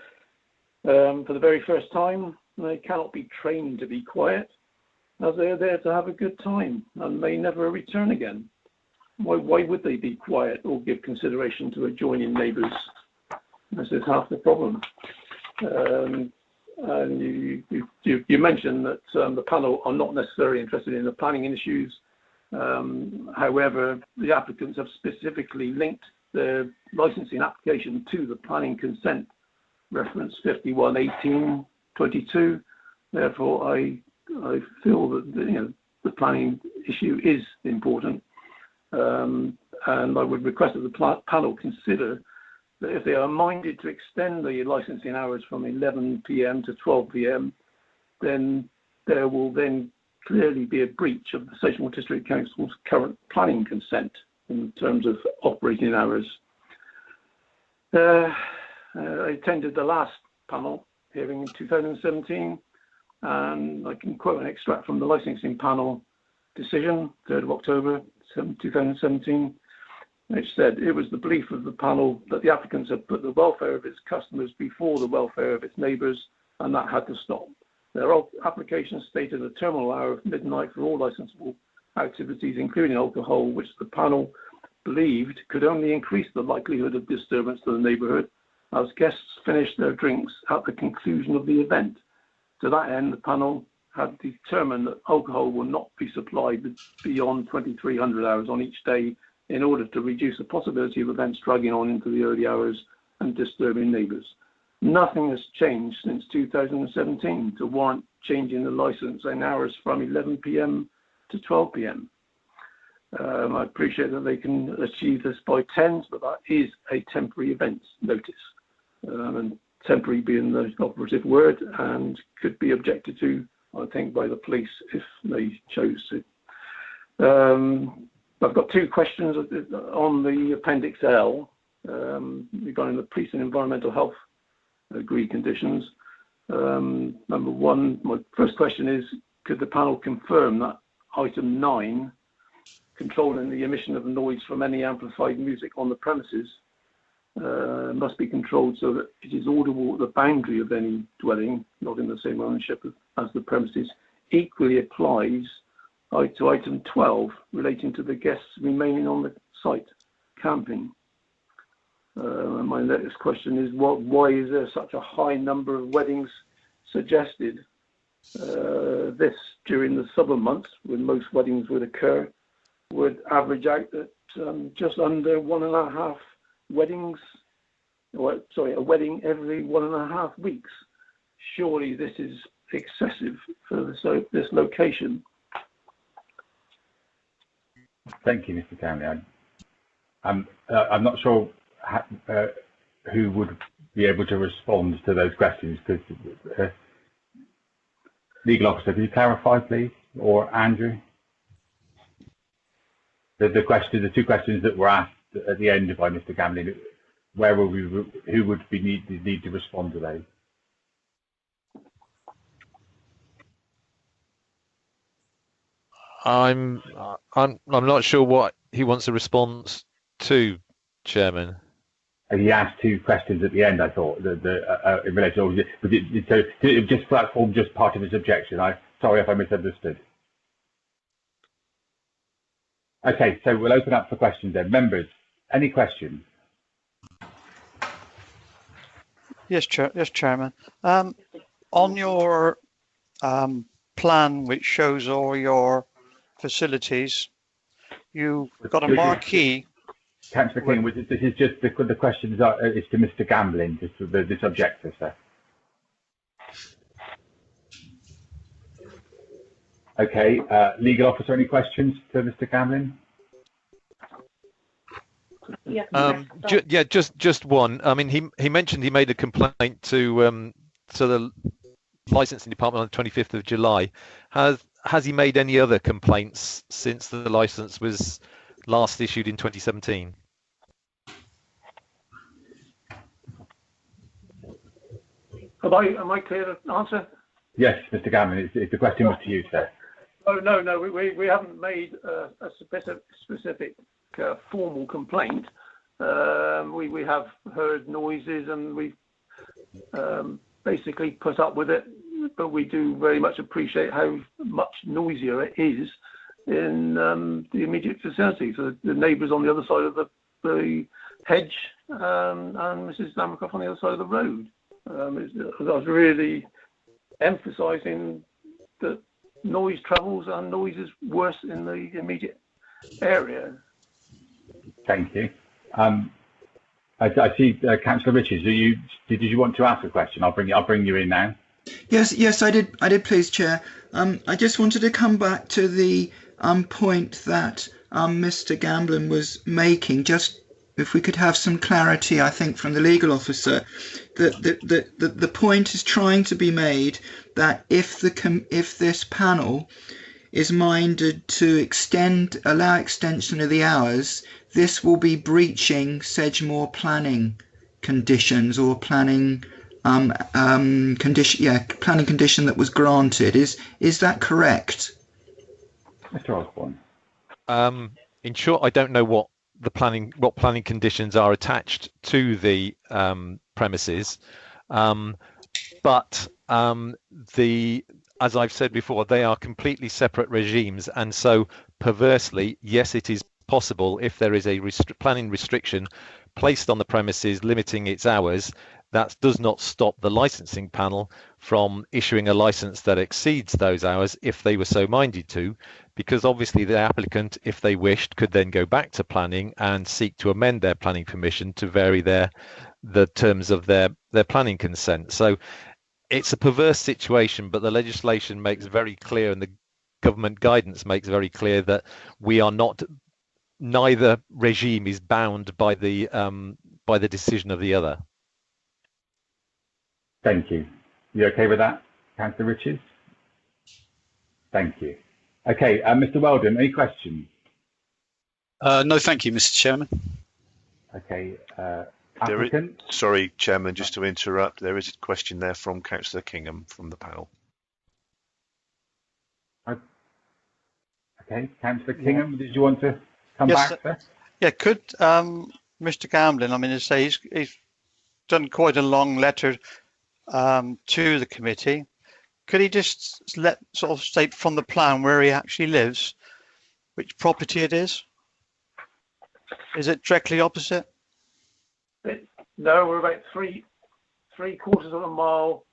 for the very first time. They cannot be trained to be quiet, as they are there to have a good time and may never return again. Why would they be quiet or give consideration to adjoining neighbours? This is half the problem. And you mentioned that the panel are not necessarily interested in the planning issues. However, the applicants have specifically linked their licensing application to the planning consent, reference 511822. Therefore, I feel that the planning issue is important. And I would request that the panel consider that if they are minded to extend the licensing hours from 11 p.m. to 12 p.m, then there will then clearly be a breach of the Sedgemoor District Council's current planning consent in terms of operating hours. I attended the last panel hearing in 2017, and I can quote an extract from the licensing panel decision, 3rd of October 2017, which said it was the belief of the panel that the applicants had put the welfare of its customers before the welfare of its neighbours, and that had to stop. Their application stated a terminal hour of midnight for all licensable activities, including alcohol, which the panel believed could only increase the likelihood of disturbance to the neighbourhood as guests finished their drinks at the conclusion of the event. To that end, the panel had determined that alcohol will not be supplied beyond 2300 hours on each day in order to reduce the possibility of events dragging on into the early hours and disturbing neighbours. Nothing has changed since 2017 to warrant changing the licence in hours from 11 p.m. to 12 p.m. I appreciate that they can achieve this by 10, but that is a temporary events notice. And temporary being the operative word, and could be objected to, I think, by the police if they chose to. I've got two questions on the Appendix L regarding the police and environmental health agreed conditions. Number one, my first question is, could the panel confirm that item 9, controlling the emission of noise from any amplified music on the premises, must be controlled so that it is audible at the boundary of any dwelling, not in the same ownership as the premises, equally applies to item 12, relating to the guests remaining on the site camping. My next question is, why is there such a high number of weddings suggested? This during the summer months, when most weddings would occur, would average out at just under 1.5 weddings, a wedding every 1.5 weeks. Surely this is excessive for this location. Thank you, Mr. Townley. I'm not sure who would be able to respond to those questions, because legal officer, could you clarify, please, or Andrew? The two questions that were asked at the end by Mr. Gamblin, who would need to respond to those? I'm not sure what he wants a response to, Chairman. He asked two questions at the end, I thought, in relation to, so it just that formed just part of his objection. Sorry if I misunderstood. Okay, so we'll open up for questions then. Members, any questions? Yes, Chairman. On your plan, which shows all your facilities, you've got a marquee. Councillor King, this is just the questions is to Mr. Gamblin, just this objector, sir. Okay, legal officer, any questions to Mr. Gamblin? Yeah, just one. I mean, he mentioned he made a complaint to the licensing department on the 25th of July. Has he made any other complaints since the license was last issued in 2017? Am I clear to answer? Yes, Mr. Gamblin, the question was to you, sir. Oh, no, we haven't made a specific formal complaint. We have heard noises and we've basically put up with it, but we do very much appreciate how much noisier it is in the immediate vicinity. So the neighbours on the other side of the hedge and Mrs. Lamacroft on the other side of the road. I was really emphasising that noise travels and noise is worse in the immediate area. Thank you. I see Councillor Richards. Did you want to ask a question? I'll bring you in now. Yes, I did, please, Chair. I just wanted to come back to the point that Mr. Gamblin was making. Just if we could have some clarity, I think, from the legal officer, that the point is trying to be made that if this panel is minded to allow extension of the hours, this will be breaching Sedgemoor planning conditions or planning planning condition that was granted. Is that correct? Mr. Osborne. In short, I don't know what planning conditions are attached to the premises, but as I've said before, they are completely separate regimes, and so perversely, yes, it is possible if there is a planning restriction placed on the premises limiting its hours. That does not stop the licensing panel from issuing a license that exceeds those hours if they were so minded to, because obviously the applicant, if they wished, could then go back to planning and seek to amend their planning permission to vary the terms of their planning consent. So it's a perverse situation, but the legislation makes very clear, and the government guidance makes very clear, that we are not, neither regime is bound by the decision of the other. Thank you. You okay with that, Councillor Richards? Thank you. Okay, Mr. Weldon, any questions? No, thank you, Mr. Chairman. Okay, applicant? Sorry, Chairman, just to interrupt. There is a question there from Councillor Kingham from the panel. Okay, Councillor Kingham, did you want to come back, sir? Yeah, could Mr. Gamblin, I mean, to say he's done quite a long letter to the committee. Could he just sort of state from the plan where he actually lives, which property it is? Is it directly opposite? No, we're about three quarters of a mile,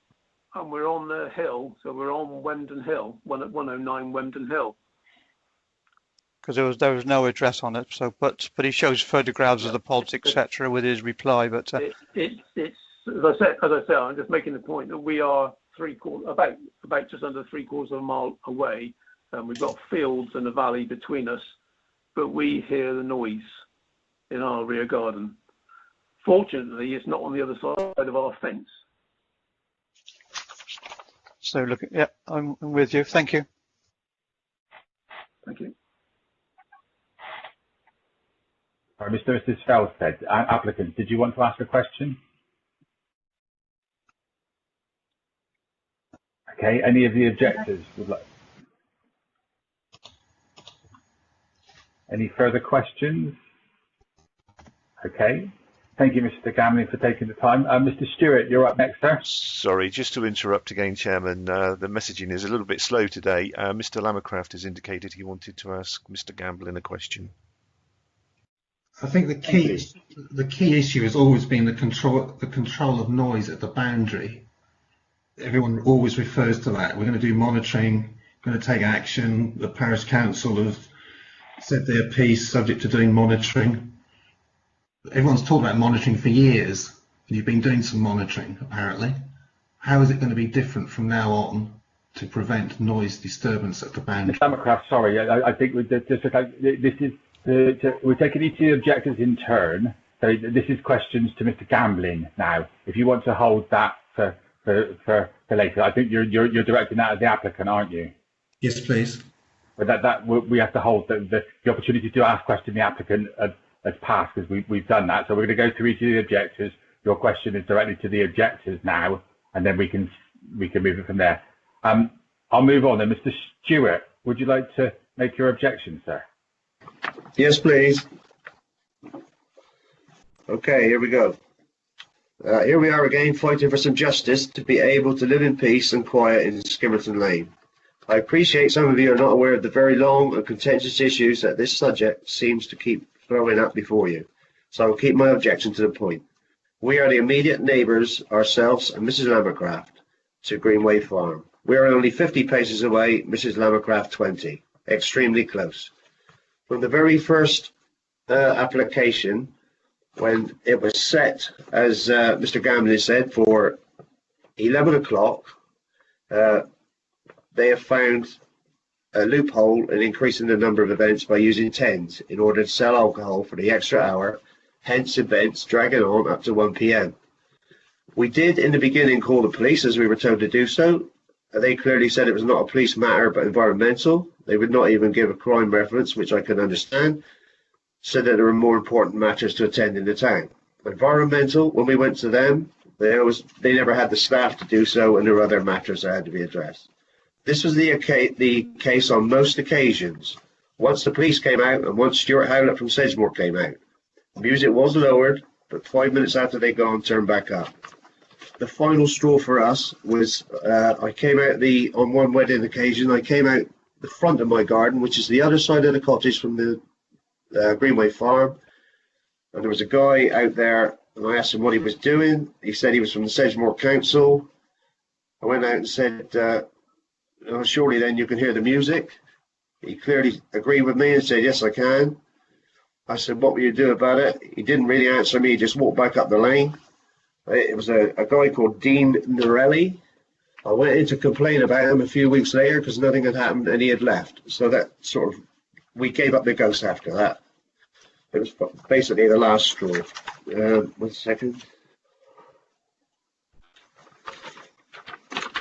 and we're on the hill, so we're on Wendon Hill, 109 Wendon Hill. Because there was no address on it, so but he shows photographs of the pods, etc., with his reply. But it's as I said, I'm just making the point that we are about just under 3/4 of a mile away, and we've got fields and a valley between us, but we hear the noise in our rear garden. Fortunately, it's not on the other side of our fence. So look, yeah, I'm with you. Thank you. Thank you. All right, Mr. and Mrs. Felstead, applicant, did you want to ask a question? Okay, any of the objectors would like? Any further questions? Okay, thank you, Mr. Gamblin, for taking the time. Mr. Stewart, you're up next, sir. Sorry, just to interrupt again, Chairman. The messaging is a little bit slow today. Mr. Lammercraft has indicated he wanted to ask Mr. Gamblin a question. I think the key issue has always been the control of noise at the boundary. Everyone always refers to that. We're going to do monitoring, going to take action. The parish council have said their piece, subject to doing monitoring. Everyone's talked about monitoring for years, and you've been doing some monitoring apparently. How is it going to be different from now on to prevent noise disturbance at the boundary? Mr. Lammercraft, sorry, I think we're taking each of the objectors in turn. So this is questions to Mr. Gamblin now. If you want to hold that for later, I think you're directing that at the applicant, aren't you? Yes, please. But we have to hold the opportunity to ask question the applicant has passed, because we've done that. So we're going to go through each of the objectors. Your question is directly to the objectors now, and then we can move it from there. I'll move on then. Mr. Stewart, would you like to make your objection, sir? Yes, please. Okay, here we go. Here we are again, fighting for some justice to be able to live in peace and quiet in Skimmerton Lane. I appreciate some of you are not aware of the very long and contentious issues that this subject seems to keep throwing up before you, so I will keep my objection to the point. We are the immediate neighbours, ourselves and Mrs. Lammercraft, to Greenway Farm. We are only 50 paces away, Mrs. Lammercraft 20, extremely close. From the very first application, when it was set, as Mr. Gamblin said, for 11 o'clock, they have found a loophole in increasing the number of events by using 10s in order to sell alcohol for the extra hour, hence events dragging on up to 1 p.m. We did in the beginning call the police as we were told to do so. They clearly said it was not a police matter but environmental. They would not even give a crime reference, which I can understand, said that there were more important matters to attend in the town. Environmental, when we went to them, they never had the staff to do so, and there were other matters that had to be addressed. This was the case on most occasions. Once the police came out and once Stuart Howlett from Sedgemoor came out, music was lowered, but 5 minutes after they'd gone, turned back up. The final straw for us was I came out on one wedding occasion. I came out the front of my garden, which is the other side of the cottage from the Greenway farm. And there was a guy out there, and I asked him what he was doing. He said he was from the Sedgemoor Council. I went out and said, oh, surely then you can hear the music. He clearly agreed with me and said, yes, I can. I said, what will you do about it? He didn't really answer me. He just walked back up the lane. It was a guy called Dean Norelli. I went in to complain about him a few weeks later because nothing had happened and he had left. So that sort of, we gave up the ghost after that. It was basically the last straw. 1 second.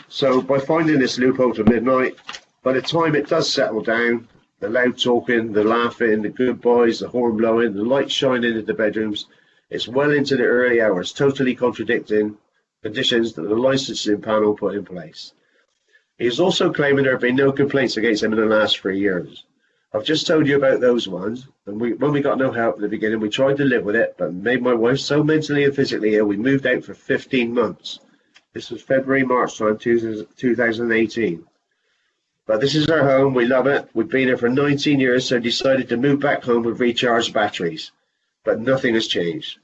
So by finding this loophole to midnight, by the time it does settle down, the loud talking, the laughing, the goodbyes, the horn blowing, the light shining into the bedrooms, it's well into the early hours, totally contradicting conditions that the licensing panel put in place. He is also claiming there have been no complaints against him in the last 3 years. I've just told you about those ones, and when we got no help at the beginning, we tried to live with it, but made my wife so mentally and physically ill, we moved out for 15 months. This was February, March time, 2018. But this is our home, we love it. We've been here for 19 years, so decided to move back home with recharged batteries. But nothing has changed.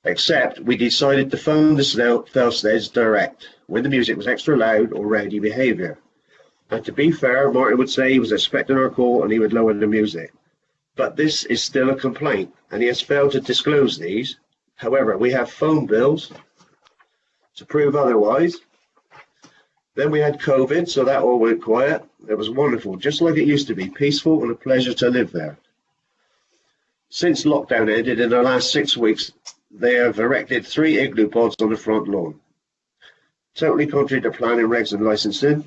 Except we decided to phone the Felsteads direct when the music was extra loud or rowdy behaviour. And to be fair, Martin would say he was expecting our call and he would lower the music. But this is still a complaint, and he has failed to disclose these. However, we have phone bills to prove otherwise. Then we had COVID, so that all went quiet. It was wonderful, just like it used to be, peaceful and a pleasure to live there. Since lockdown ended in the last 6 weeks, they have erected 3 igloo pods on the front lawn. Totally contrary to planning, regs and licensing.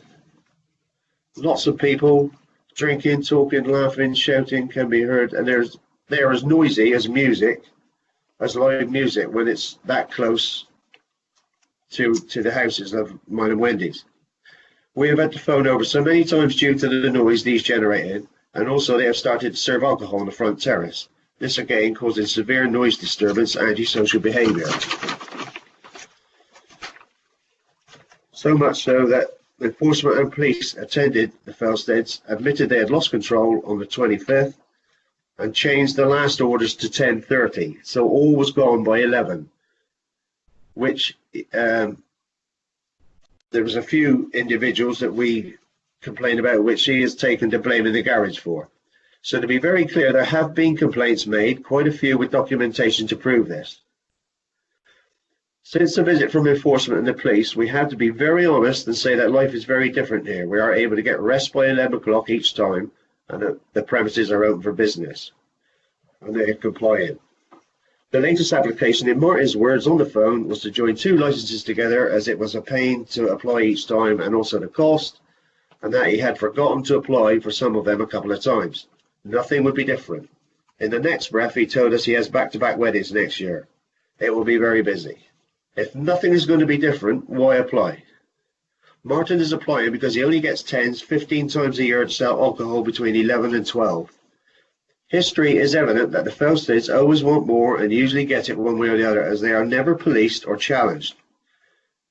Lots of people drinking, talking, laughing, shouting can be heard, and they're as noisy as music, as live music when it's that close to the houses of mine and Wendy's. We have had to phone over so many times due to the noise these generated, and also they have started to serve alcohol on the front terrace. This again causing severe noise disturbance and antisocial behaviour. So much so that enforcement and police attended the Felsteads, admitted they had lost control on the 25th, and changed the last orders to 10:30. So all was gone by 11, which there was a few individuals that we complained about, which he has taken the blame in the garage for. So to be very clear, there have been complaints made, quite a few with documentation to prove this. Since the visit from enforcement and the police, we have to be very honest and say that life is very different here. We are able to get rest by 11 o'clock each time, and the premises are open for business, and they are complying. The latest application, in Martin's words on the phone, was to join 2 licenses together, as it was a pain to apply each time and also the cost, and that he had forgotten to apply for some of them a couple of times. Nothing would be different. In the next breath, he told us he has back-to-back weddings next year. It will be very busy. If nothing is going to be different, why apply? Martin is applying because he only gets 15 times a year to sell alcohol between 11 and 12. History is evident that the Felsteads always want more and usually get it one way or the other, as they are never policed or challenged.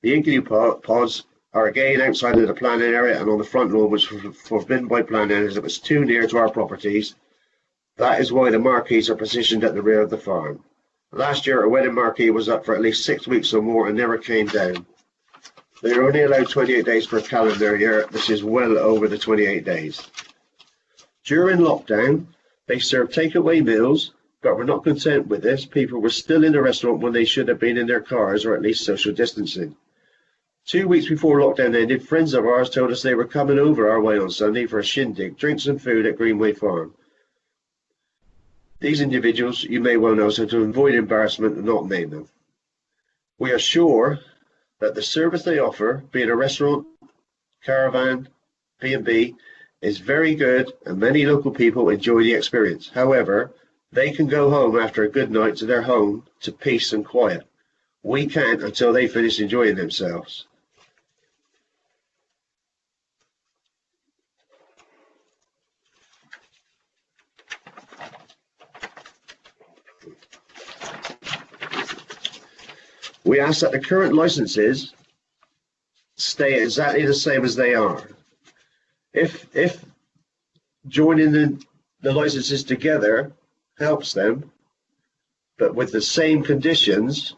The igloo pods are again outside of the planning area and on the front lawn, which was forbidden by planning as it was too near to our properties. That is why the marquees are positioned at the rear of the farm. Last year, a wedding marquee was up for at least 6 weeks or more and never came down. They are only allowed 28 days per calendar year. This is well over the 28 days. During lockdown, they served takeaway meals, but were not content with this. People were still in the restaurant when they should have been in their cars, or at least social distancing. 2 weeks before lockdown ended, friends of ours told us they were coming over our way on Sunday for a shindig, drinks and food at Greenway Farm. These individuals, you may well know, so to avoid embarrassment and not name them. We are sure that the service they offer, be it a restaurant, caravan, B&B, is very good, and many local people enjoy the experience. However, they can go home after a good night to their home to peace and quiet. We can't until they finish enjoying themselves. We ask that the current licenses stay exactly the same as they are. If joining the licenses together helps them, but with the same conditions,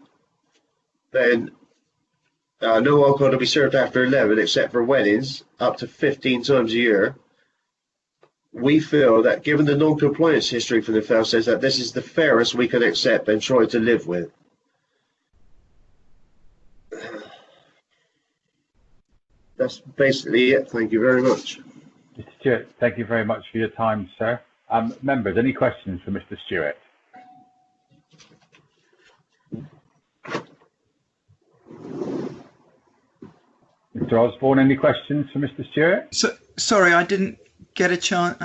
then no alcohol to be served after 11 except for weddings up to 15 times a year. We feel that given the non-compliance history from the Felsteads, that this is the fairest we can accept and try to live with. That's basically it. Thank you very much. Mr. Stewart, thank you very much for your time, sir. Members, any questions for Mr. Stewart? Mr. Osborne, any questions for Mr. Stewart? Sorry, I didn't get a chance.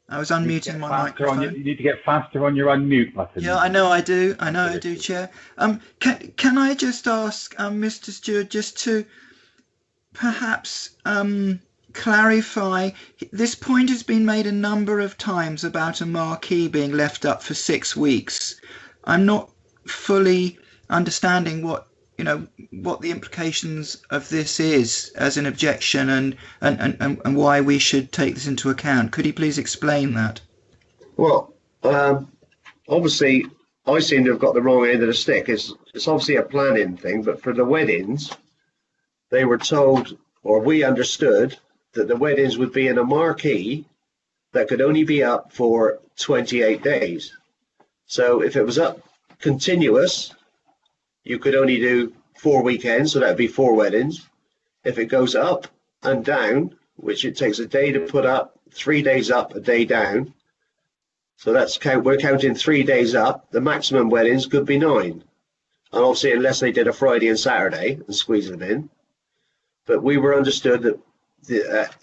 I was unmuting my microphone. You need to get faster on your unmute button. Yeah, I know I do. I do, Chair. Can I just ask Mr. Stewart just to perhaps clarify, this point has been made a number of times about a marquee being left up for 6 weeks. I'm not fully understanding what the implications of this is as an objection and why we should take this into account. Could you please explain that? Well, obviously, I seem to have got the wrong end of the stick. It's obviously a planning thing, but for the weddings, they were told, or we understood, that the weddings would be in a marquee that could only be up for 28 days. So if it was up continuous, you could only do 4 weekends, so that'd be 4 weddings. If it goes up and down, which it takes a day to put up, 3 days up, a day down. So we're counting 3 days up. The maximum weddings could be 9. And obviously, unless they did a Friday and Saturday and squeeze them in. But we were understood that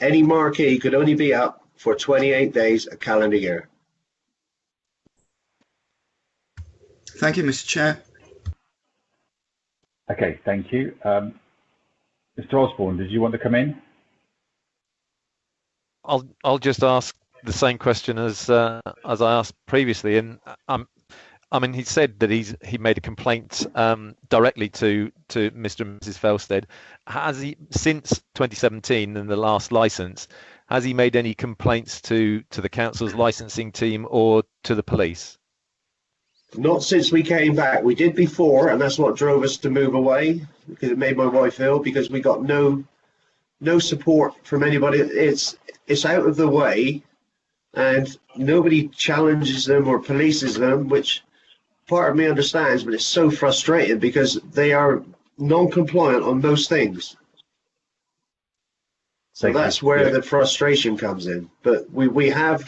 any marquee could only be up for 28 days a calendar year. Thank you, Mr. Chair. Okay, thank you. Mr. Osborne, did you want to come in? I'll just ask the same question as I asked previously, and I mean, he said that he made a complaint directly to Mr. and Mrs. Felstead. Has he, since 2017 and the last licence, has he made any complaints to the council's licensing team or to the police? Not since we came back. We did before, and that's what drove us to move away, because it made my wife ill, because we got no support from anybody. It's out of the way, and nobody challenges them or polices them, which part of me understands, but it's so frustrating because they are non-compliant on most things. So that's where the frustration comes in. But we have,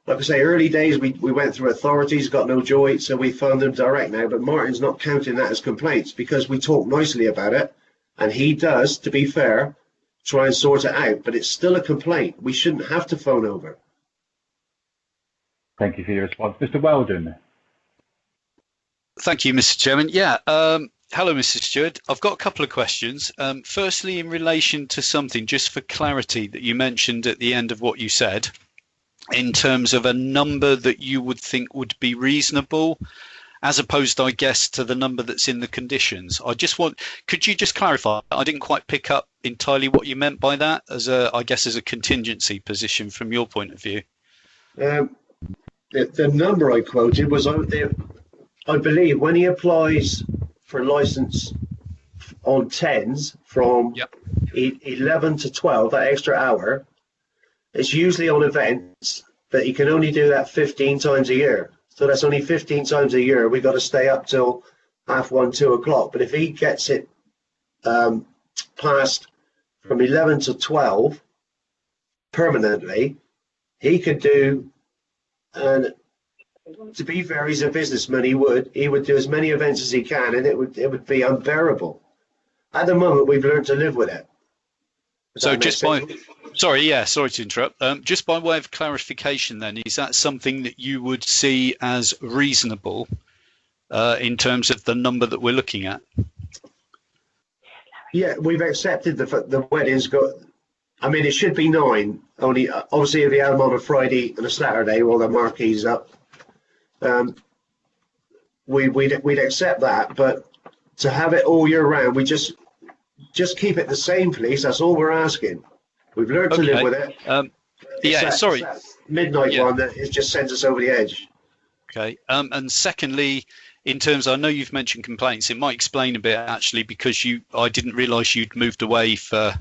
like I say, early days we went through authorities, got no joy, so we phoned them direct now. But Martin's not counting that as complaints because we talk nicely about it, and he does, to be fair, try and sort it out. But it's still a complaint. We shouldn't have to phone over. Thank you for your response. Mr. Weldon. Thank you, Mr. Chairman. Yeah, hello, Mr. Stewart. I've got a couple of questions. Firstly, in relation to something, just for clarity, that you mentioned at the end of what you said, in terms of a number that you would think would be reasonable, as opposed, I guess, to the number that's in the conditions. Could you just clarify? I didn't quite pick up entirely what you meant by that, I guess, as a contingency position from your point of view. The number I quoted was, I believe, when he applies for license on 10s from 11 to 12, that extra hour, it's usually on events, but he can only do that 15 times a year. So that's only 15 times a year. We've got to stay up till 1:30, 2 o'clock. But if he gets it past from 11 to 12 permanently, he could do, and to be fair, he's a businessman, he would do as many events as he can, and it would be unbearable. At the moment, we've learned to live with it. So sorry to interrupt. Just by way of clarification then, is that something that you would see as reasonable in terms of the number that we're looking at? Yeah, we've accepted the weddings I mean, it should be 9. Only, obviously, if you had them on a Friday and a Saturday, all the marquees up, we'd accept that. But to have it all year round, we just keep it the same, please. That's all we're asking. We've learned to live with it. Sorry. That midnight one that it just sends us over the edge. Okay. And secondly, in terms, I know you've mentioned complaints. It might explain a bit actually, because I didn't realise you'd moved away for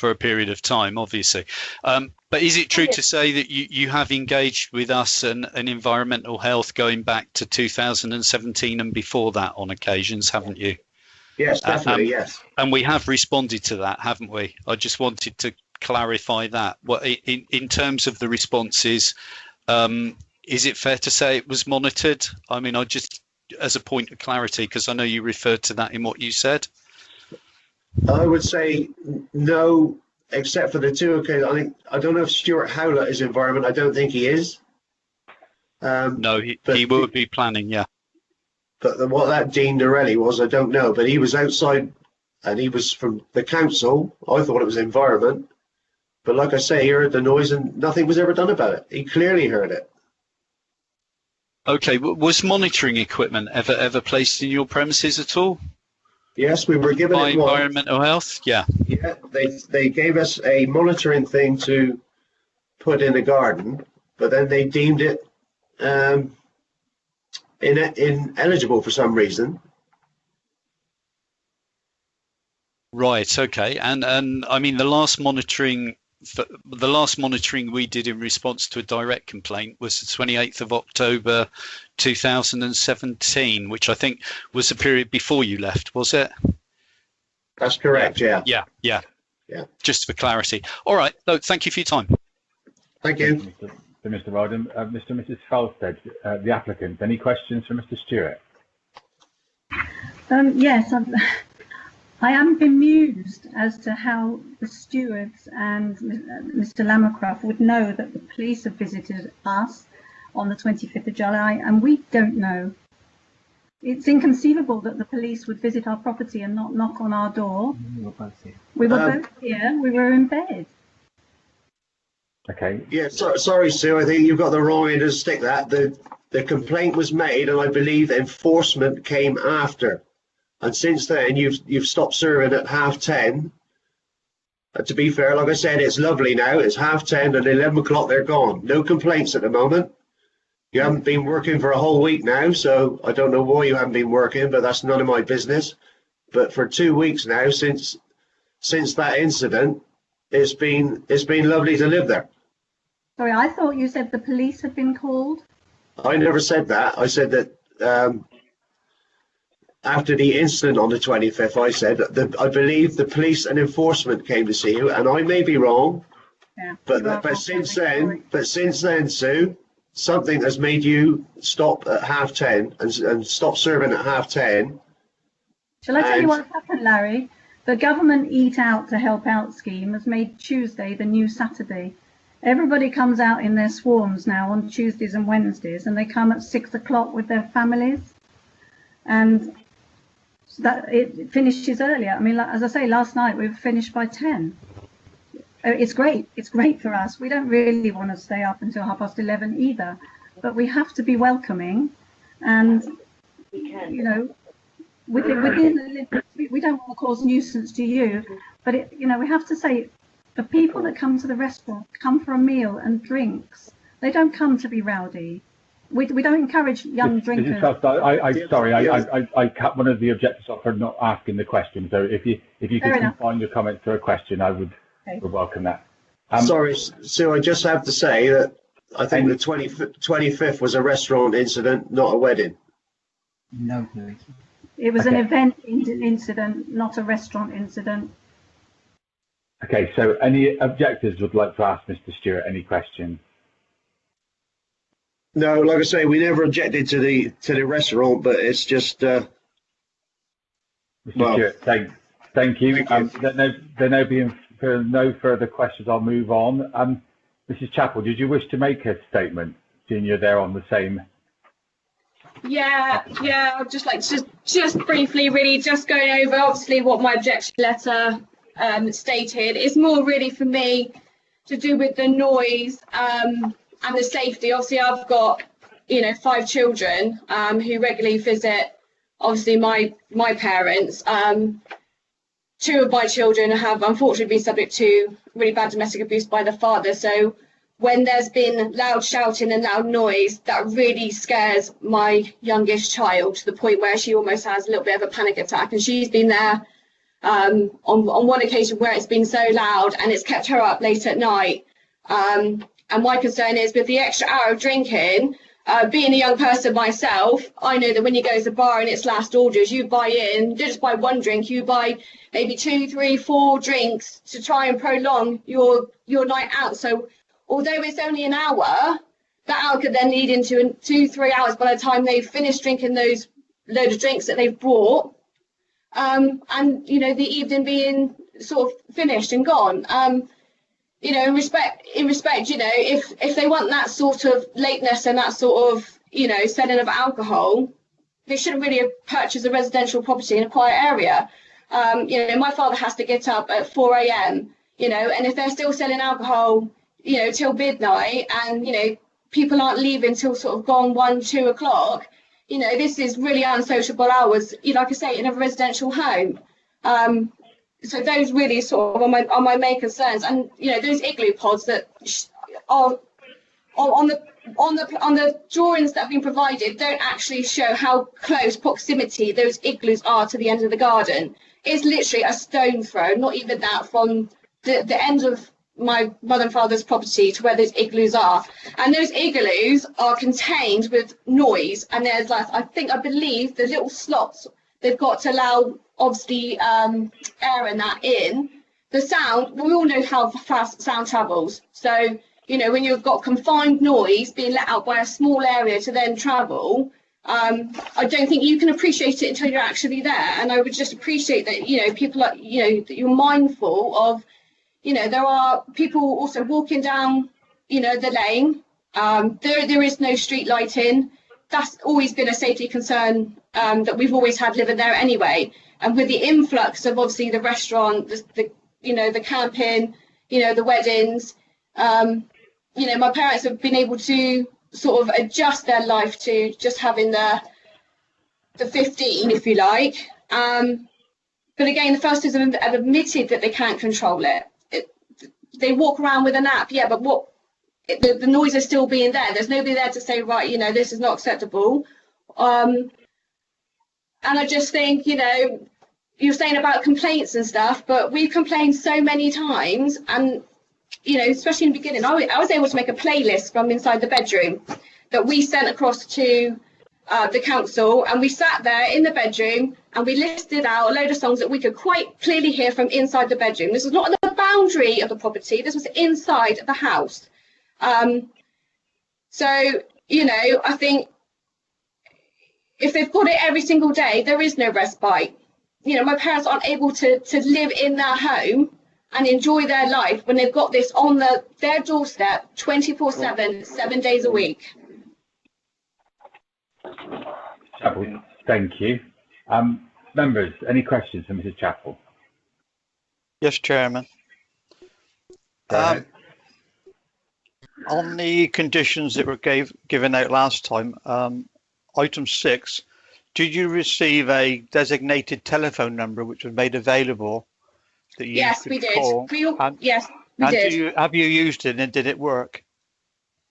a period of time, obviously. But is it true to say that you have engaged with us and environmental health going back to 2017 and before that on occasions, haven't you? Yes, definitely, yes. And we have responded to that, haven't we? I just wanted to clarify that. Well, in terms of the responses, is it fair to say it was monitored? I mean, I just, as a point of clarity, because I know you referred to that in what you said. I would say no, except for the two occasions. I don't know if Stuart Howlett is environment. I don't think he is. No, he would be planning, yeah. But what that Dean Norelli was, I don't know. But he was outside, and he was from the council. I thought it was environment. But like I say, he heard the noise and nothing was ever done about it. He clearly heard it. Okay, was monitoring equipment ever placed in your premises at all? Yes, we were given by it once. Environmental Health, yeah. Yeah, they gave us a monitoring thing to put in the garden, but then they deemed it ineligible for some reason. Right. Okay. And I mean, the last monitoring we did in response to a direct complaint was the 28th of October 2017, which I think was the period before you left, was it? That's correct. Yeah. Yeah. Just for clarity. All right. No, thank you for your time. Thank you. Mr. Weldon. Mr. and Mrs. Felstead, the applicant, any questions for Mr. Stewart? Yes, I am bemused as to how the stewards and Mr. Lammercroft would know that the police have visited us on the 25th of July and we don't know. It's inconceivable that the police would visit our property and not knock on our door. We were both here. We were both here. We were in bed. Okay. Yeah, sorry, Sue. I think you've got the wrong end of the stick. That the complaint was made, and I believe enforcement came after. And since then, you've stopped serving at 10:30. To be fair, like I said, it's lovely now. It's 10:30 and 11 o'clock. They're gone. No complaints at the moment. You haven't been working for a whole week now, so I don't know why you haven't been working, but that's none of my business. But for 2 weeks now, since that incident, it's been lovely to live there. Sorry, I thought you said the police had been called. I never said that. I said that after the incident on the 25th, I said that I believe the police and enforcement came to see you, and I may be wrong. Yeah. But since then, Sue, something has made you stop at 10:30 and stop serving at 10:30. Shall I tell you what's happened, Larry? The government Eat Out to Help Out scheme has made Tuesday the new Saturday. Everybody comes out in their swarms now on Tuesdays and Wednesdays, and they come at 6 o'clock with their families, and that it finishes earlier. I mean, as I say, last night we finished by 10. It's great. It's great for us. We don't really want to stay up until 11:30 either, but we have to be welcoming, and you know, within we don't want to cause nuisance to you, but we have to say. The people that come to the restaurant come for a meal and drinks. They don't come to be rowdy. We don't encourage young drinkers. I cut one of the objectors off for not asking the question. So if you could confine your comment to a question, I would welcome that. Sorry, Sue, I just have to say that I think the 25th was a restaurant incident, not a wedding. No, please. It was an event incident, not a restaurant incident. Okay, so any objectors would like to ask Mr. Stewart any questions? No, like I say, we never objected to the restaurant, but it's just. Mr. Stewart, thank you. There being no further questions, I'll move on. Mrs. Chappell, did you wish to make a statement, seeing you're there on the same? Yeah, I'd just like to just briefly, really, just going over obviously what my objection letter stated. It's more really for me to do with the noise and the safety. Obviously, I've got 5 children who regularly visit obviously my parents. 2 of my children have unfortunately been subject to really bad domestic abuse by the father. So when there's been loud shouting and loud noise, that really scares my youngest child to the point where she almost has a little bit of a panic attack. And she's been there on one occasion where it's been so loud and it's kept her up late at night. And my concern is with the extra hour of drinking, being a young person myself, I know that when you go to the bar and it's last orders, you buy in, you don't just buy one drink, you buy maybe 2, 3, 4 drinks to try and prolong your night out. So although it's only an hour, that hour could then lead into 2, 3 hours by the time they've finished drinking those load of drinks that they've brought. And, you know, the evening being sort of finished and gone. You know, in respect, you know, if they want that sort of lateness and that sort of, you know, selling of alcohol, they shouldn't really have purchased a residential property in a quiet area. You know, my father has to get up at 4 a.m., you know, and if they're still selling alcohol, you know, till midnight, and, you know, people aren't leaving till sort of gone 1, 2 o'clock, you know, this is really unsociable hours, you know, like I say, in a residential home. So those really sort of are my main concerns. And, you know, those igloo pods that are on the drawings that have been provided don't actually show how close proximity those igloos are to the end of the garden. It's literally a stone throw, not even that, from the end of my mother and father's property to where those igloos are. And those igloos are contained with noise, and there's like, I believe the little slots they've got to allow obviously air and that in. The sound, we all know how fast sound travels. So, you know, when you've got confined noise being let out by a small area to then travel, I don't think you can appreciate it until you're actually there. And I would just appreciate that, you know, people are, you know, that you're mindful of, you know, there are people also walking down, you know, the lane. There is no street lighting. That's always been a safety concern that we've always had living there anyway. And with the influx of obviously the restaurant, the you know, the camping, you know, the weddings, you know, my parents have been able to sort of adjust their life to just having the 15, if you like. But again, the Fosters have admitted that they can't control it. They walk around with an app, yeah, but the noise is still being there. There's nobody there to say, right, you know, this is not acceptable. And I just think, you know, you're saying about complaints and stuff, but we've complained so many times, and, you know, especially in the beginning, I was able to make a playlist from inside the bedroom that we sent across to the council, and we sat there in the bedroom and we listed out a load of songs that we could quite clearly hear from inside the bedroom. This was not on the boundary of the property, this was inside the house. So, you know, I think if they've got it every single day, there is no respite. You know, my parents aren't able to live in their home and enjoy their life when they've got this on their doorstep 24/7, 7 days a week. Chapel, thank you. Members, any questions for Mrs. Chapel? Yes, Chairman. On the conditions that were given out last time, item 6, did you receive a designated telephone number which was made available that you could call? Yes, we did. Have you used it, and did it work?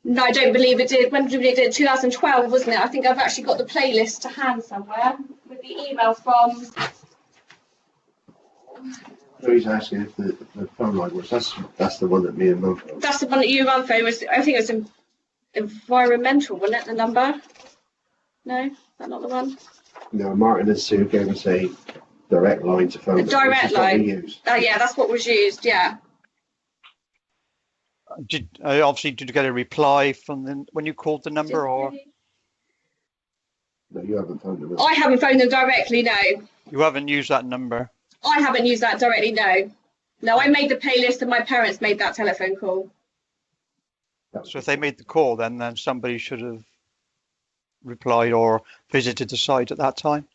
No, I don't believe it did. When did we do it? 2012, wasn't it? I think I've actually got the playlist to hand somewhere with the email from. So he's asking if the phone line was. That's the one that me and Mum phoned. That's the one that you run phone was. I think it was environmental, wasn't it? The number? No, is that not the one? No, Martin and Sue gave us a direct line to phone. The direct line. Yeah, that's what was used. Yeah. Did you get a reply from when you called the number, or? No, you haven't phoned them. I haven't phoned them directly. No. You haven't used that number. I haven't used that directly. No. No, I made the playlist, and my parents made that telephone call. So if they made the call, then somebody should have replied or visited the site at that time.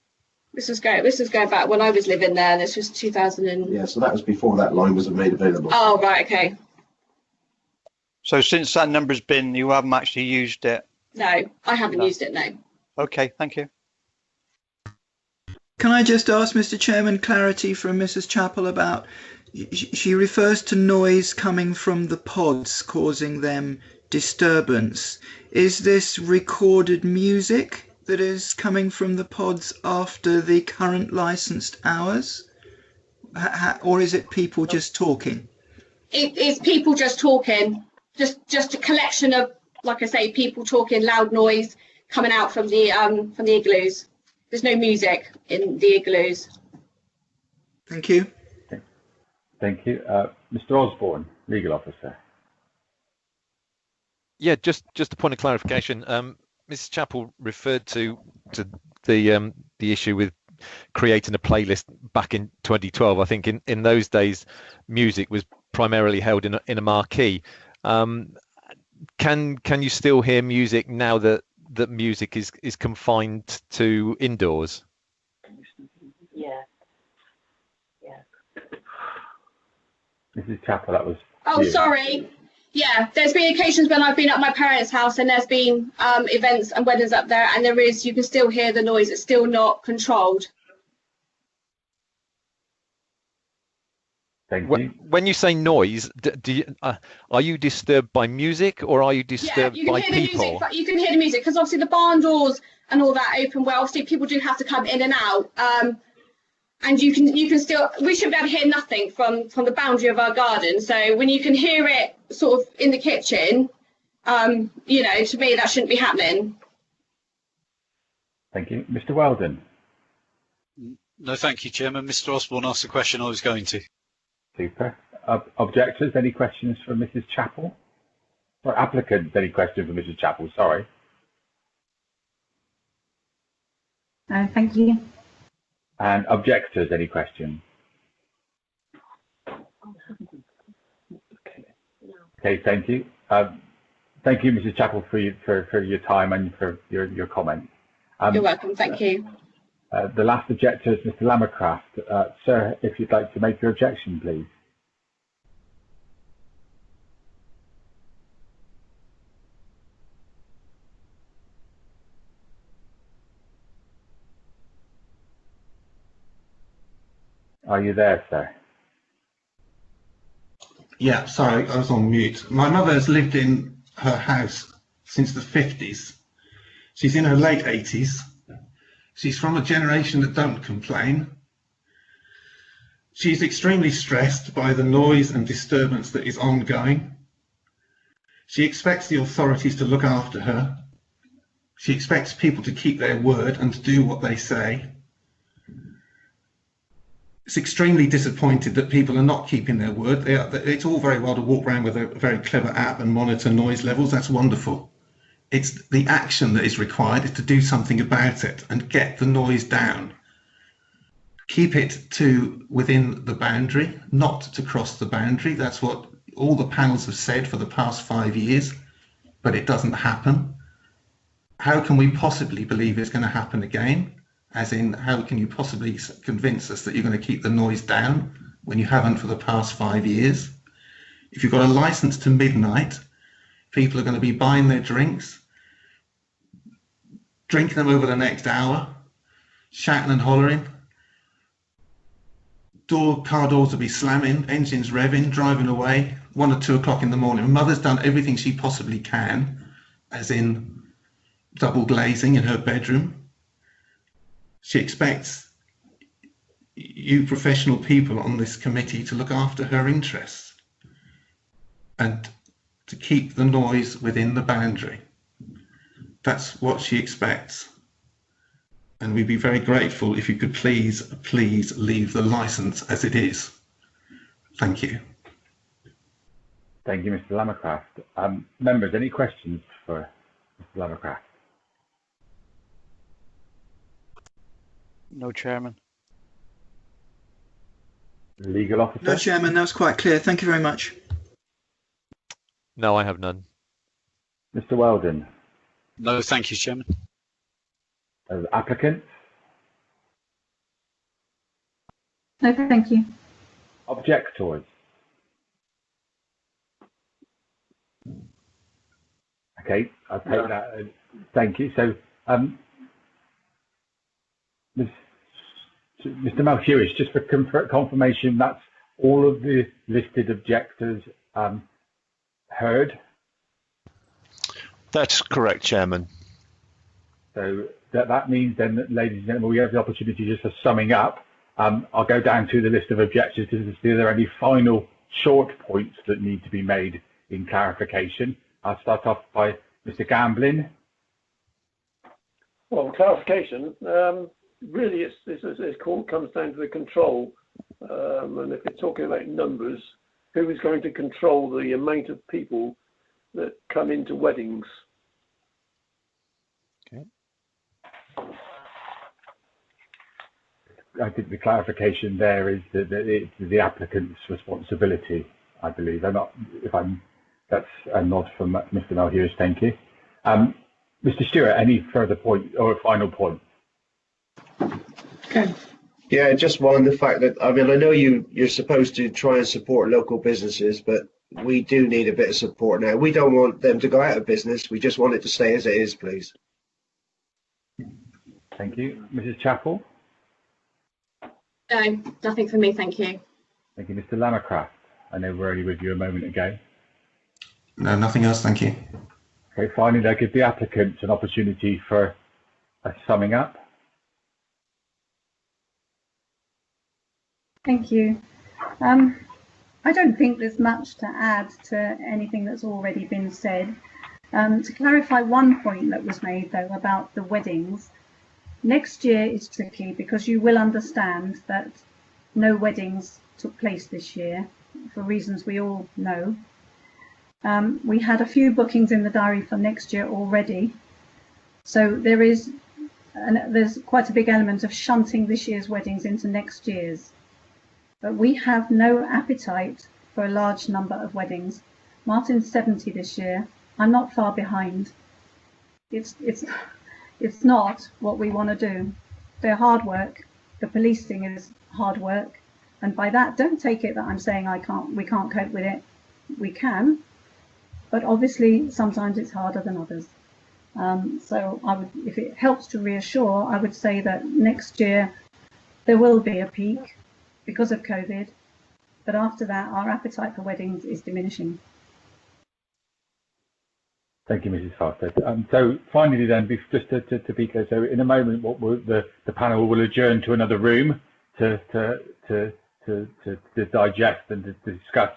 This was going back when I was living there. This was 2000. Yeah, so that was before that line was made available. Oh, right, okay. So since that number's been, you haven't actually used it? No, I haven't used it, no. Okay, thank you. Can I just ask, Mr. Chairman, clarity from Mrs. Chapel about She refers to noise coming from the pods causing them disturbance. Is this recorded music that is coming from the pods after the current licensed hours? Or is it people just talking? It's people just talking. Just a collection of, like I say, people talking, loud noise coming out from the igloos. There's no music in the igloos. Thank you. Thank you. Mr. Osborne, Legal Officer. Yeah, just a point of clarification. Mrs. Chappell referred to the issue with creating a playlist back in 2012. I think in those days, music was primarily held in a marquee. Can you still hear music now that music is confined to indoors? Yeah. Mrs. Chappell, that was. Oh, sorry. Yeah, there's been occasions when I've been at my parents' house and there's been events and weddings up there, and you can still hear the noise. It's still not controlled. Thank you. When you say noise, are you disturbed by music or are you disturbed by people? You can hear the music because obviously the barn doors and all that open well. Obviously, people do have to come in and out. And you can still, we should be able to hear nothing from the boundary of our garden. So when you can hear it sort of in the kitchen, to me, that shouldn't be happening. Thank you. Mr. Weldon. No, thank you, Chairman. Mr. Osborne asked the question I was going to. Super. Objectors, any questions for Mrs. Chappell? Or applicants, any questions for Mrs. Chappell? Sorry. Thank you. And objectors, any questions? Okay, thank you. Thank you, Mrs. Chappell, for your time and for your comment. You're welcome. Thank you. The last objector is Mr. Lammercraft. Sir, if you'd like to make your objection, please. Are you there, sir? Yeah, sorry, I was on mute. My mother has lived in her house since the 50s. She's in her late 80s. She's from a generation that don't complain. She's extremely stressed by the noise and disturbance that is ongoing. She expects the authorities to look after her. She expects people to keep their word and to do what they say. It's extremely disappointed that people are not keeping their word. It's all very well to walk around with a very clever app and monitor noise levels. That's wonderful. It's the action that is required is to do something about it and get the noise down. Keep it to within the boundary, not to cross the boundary. That's what all the panels have said for the past 5 years, but it doesn't happen. How can we possibly believe it's going to happen again? As in, how can you possibly convince us that you're going to keep the noise down when you haven't for the past 5 years? If you've got a license to midnight, people are going to be buying their drinks, drinking them over the next hour, shouting and hollering. Car doors will be slamming, engines revving, driving away, 1 or 2 o'clock in the morning. My mother's done everything she possibly can, as in double glazing in her bedroom. She expects you professional people on this committee to look after her interests and to keep the noise within the boundary. That's what she expects. And we'd be very grateful if you could please leave the license as it is. Thank you. Thank you, Mr. Lammercraft. Members, any questions for Mr. Lammercraft? No, Chairman. Legal Officer? No, Chairman, that was quite clear. Thank you very much. No, I have none. Mr. Weldon? No, thank you, Chairman. Applicant? No, thank you. Objectors? Okay, I'll take that. Thank you. So, Mr. Malhewish, just for confirmation, that's all of the listed objectors heard? That's correct, Chairman. So that means then that, ladies and gentlemen, we have the opportunity just for summing up. I'll go down to the list of objectors to see if there are any final short points that need to be made in clarification. I'll start off by Mr. Gamblin. Well, clarification, really it comes down to the control. And if you're talking about numbers, who is going to control the amount of people that come into weddings? Okay. I think the clarification there is that it's the applicant's responsibility, I believe. That's a nod from Mr. Malhewis, thank you. Mr. Stewart, any further point or a final point? Okay. Yeah, just one, the fact that, I mean, I know you're supposed to try and support local businesses, but we do need a bit of support now. We don't want them to go out of business. We just want it to stay as it is, please. Thank you. Mrs. Chappell? No, nothing for me, thank you. Thank you. Mr. Lamacraft? I know we're only with you a moment ago. No, nothing else, thank you. Okay, finally, I'll give the applicants an opportunity for a summing up. Thank you. I don't think there's much to add to anything that's already been said. To clarify one point that was made, though, about the weddings, next year is tricky because you will understand that no weddings took place this year for reasons we all know. We had a few bookings in the diary for next year already, so there's quite a big element of shunting this year's weddings into next year's. But we have no appetite for a large number of weddings. Martin's 70 this year. I'm not far behind. It's not what we want to do. They're hard work. The policing is hard work, and by that, don't take it that I'm saying we can't cope with it. We can, but obviously sometimes it's harder than others. So I would, if it helps to reassure, I would say that next year there will be a peak because of COVID, but after that, our appetite for weddings is diminishing. Thank you, Mrs. Farstead. So finally then, just to be clear, so in a moment, the panel will adjourn to another room to digest and to discuss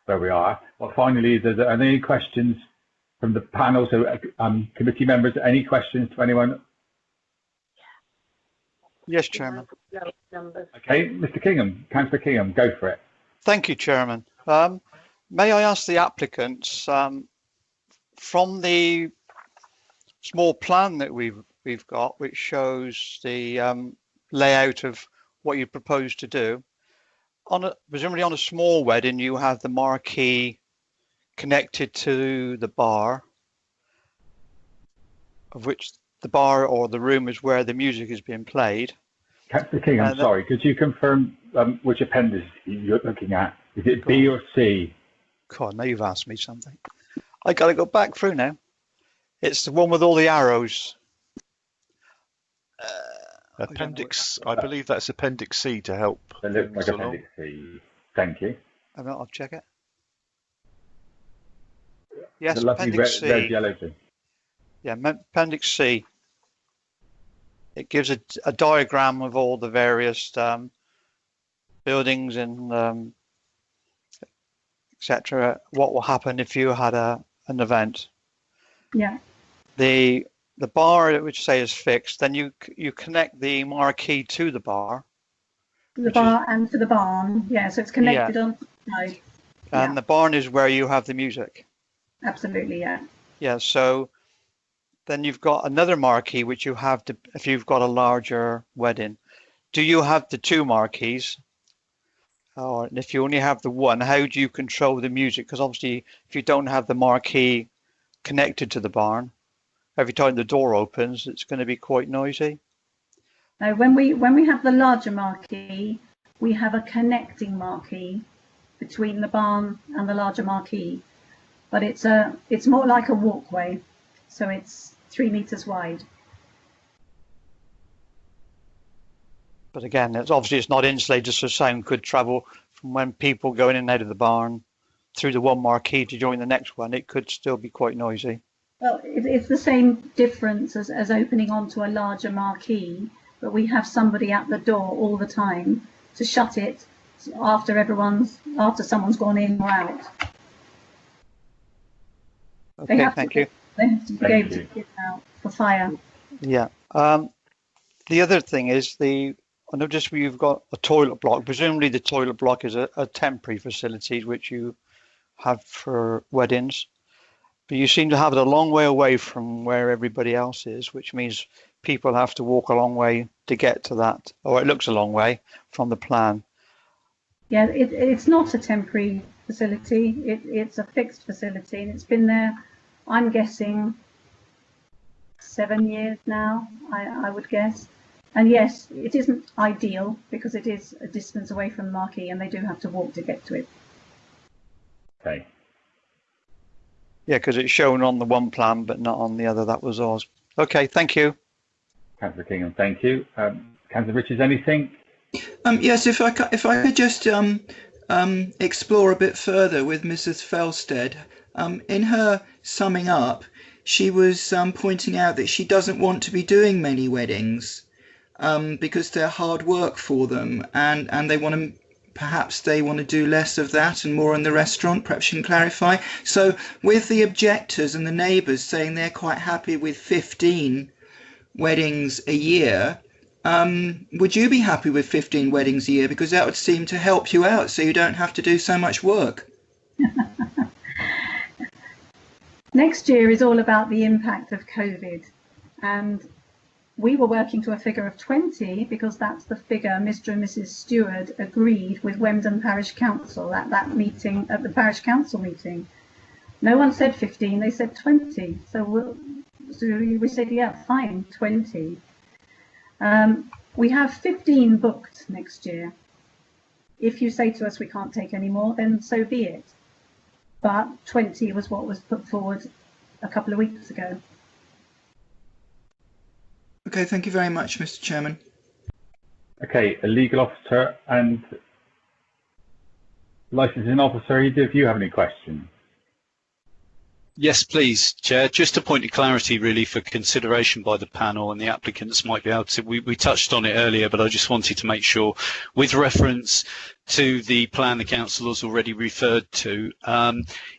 where we are. Well, finally, are there any questions from the panel? So committee members, any questions to anyone? Yes, Chairman. Okay, Mr. Kingham, Councillor Kingham, go for it. Thank you, Chairman. May I ask the applicants, from the small plan that we've got, which shows the layout of what you propose to do, presumably on a small wedding, you have the marquee connected to the bar, of which the bar or the room is where the music is being played. Councillor Kingham, sorry, could you confirm which appendix you're looking at? Is it B or C? God, now you've asked me something. I got to go back through now. It's the one with all the arrows. Appendix, I believe that's Appendix C to help. It looks like Appendix C. Thank you. I'll check it. Yes, the lovely Appendix C. Red, yellow thing. Yeah, Appendix C. It gives a diagram of all the various buildings and etc. What will happen if you had an event? Yeah. The bar, which say is fixed, then you connect the marquee to the bar. The bar and to the barn. Yeah, so it's connected on the side. And the barn is where you have the music. Absolutely, yeah. Yeah, so then you've got another marquee which you have to, if you've got a larger wedding. Do you have the two marquees? Or if you only have the one, how do you control the music? Because obviously, if you don't have the marquee connected to the barn, every time the door opens, it's going to be quite noisy. Now, when we have the larger marquee, we have a connecting marquee between the barn and the larger marquee, but it's more like a walkway, so it's 3 meters wide. But again, it's not insulated, so sound could travel from when people go in and out of the barn through the one marquee to join the next one, it could still be quite noisy. Well, it's the same difference as opening onto a larger marquee, but we have somebody at the door all the time to shut it after someone's gone in or out. Okay, thank you. They have to be able to get out for fire. Yeah. The other thing is I noticed you've got a toilet block. Presumably the toilet block is a temporary facility which you have for weddings. But you seem to have it a long way away from where everybody else is, which means people have to walk a long way to get to that. Or it looks a long way from the plan. Yeah, it's not a temporary facility. It's a fixed facility, and it's been there, I'm guessing, 7 years now, I would guess. And yes, it isn't ideal because it is a distance away from the marquee and they do have to walk to get to it. Okay. Yeah, because it's shown on the one plan but not on the other. That was ours. Okay, thank you. Councillor Kingham, thank you. Councillor Richards, anything? Yes, if I could just explore a bit further with Mrs. Felsted. In her summing up, she was pointing out that she doesn't want to be doing many weddings because they're hard work for them, and they want to do less of that and more in the restaurant. Perhaps you can clarify. So with the objectors and the neighbours saying they're quite happy with 15 weddings a year, would you be happy with 15 weddings a year? Because that would seem to help you out so you don't have to do so much work. Next year is all about the impact of COVID, and we were working to a figure of 20 because that's the figure Mr. and Mrs. Stewart agreed with Weldon Parish Council at that meeting, at the Parish Council meeting. No one said 15, they said 20. So we said, yeah, fine, 20. We have 15 booked next year. If you say to us we can't take any more, then so be it. But 20 was what was put forward a couple of weeks ago. Okay, thank you very much, Mr. Chairman. Okay, a legal officer and licensing officer, if you have any questions? Yes, please, Chair. Just a point of clarity, really, for consideration by the panel and the applicants might be able to. We touched on it earlier, but I just wanted to make sure, with reference to the plan the council has already referred to,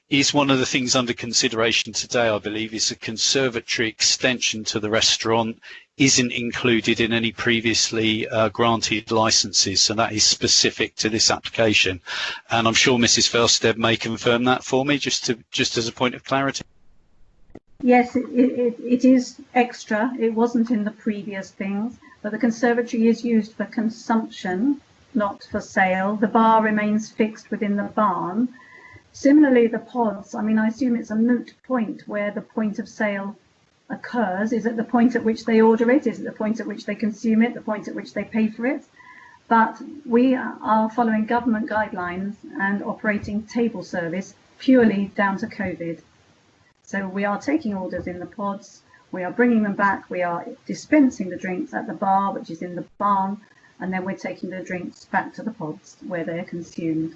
is one of the things under consideration today, I believe, is a conservatory extension to the restaurant isn't included in any previously granted licenses, so that is specific to this application. And I'm sure Mrs. Felsted may confirm that for me, just as a point of clarity. Yes, it is extra. It wasn't in the previous things, but the conservatory is used for consumption, not for sale. The bar remains fixed within the barn. Similarly, the pods, I mean, I assume it's a moot point where the point of sale occurs. Is it the point at which they order it? Is it the point at which they consume it? The point at which they pay for it? But we are following government guidelines and operating table service purely down to COVID. So we are taking orders in the pods, we are bringing them back, we are dispensing the drinks at the bar, which is in the barn, and then we're taking the drinks back to the pods where they're consumed.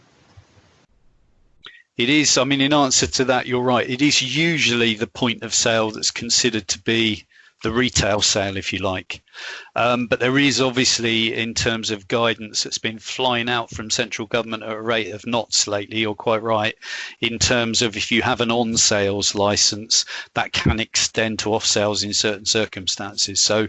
It is, I mean, in answer to that, you're right. It is usually the point of sale that's considered to be the retail sale, if you like. But there is obviously, in terms of guidance that's been flying out from central government at a rate of knots lately, you're quite right, in terms of if you have an on-sales licence, that can extend to off-sales in certain circumstances. So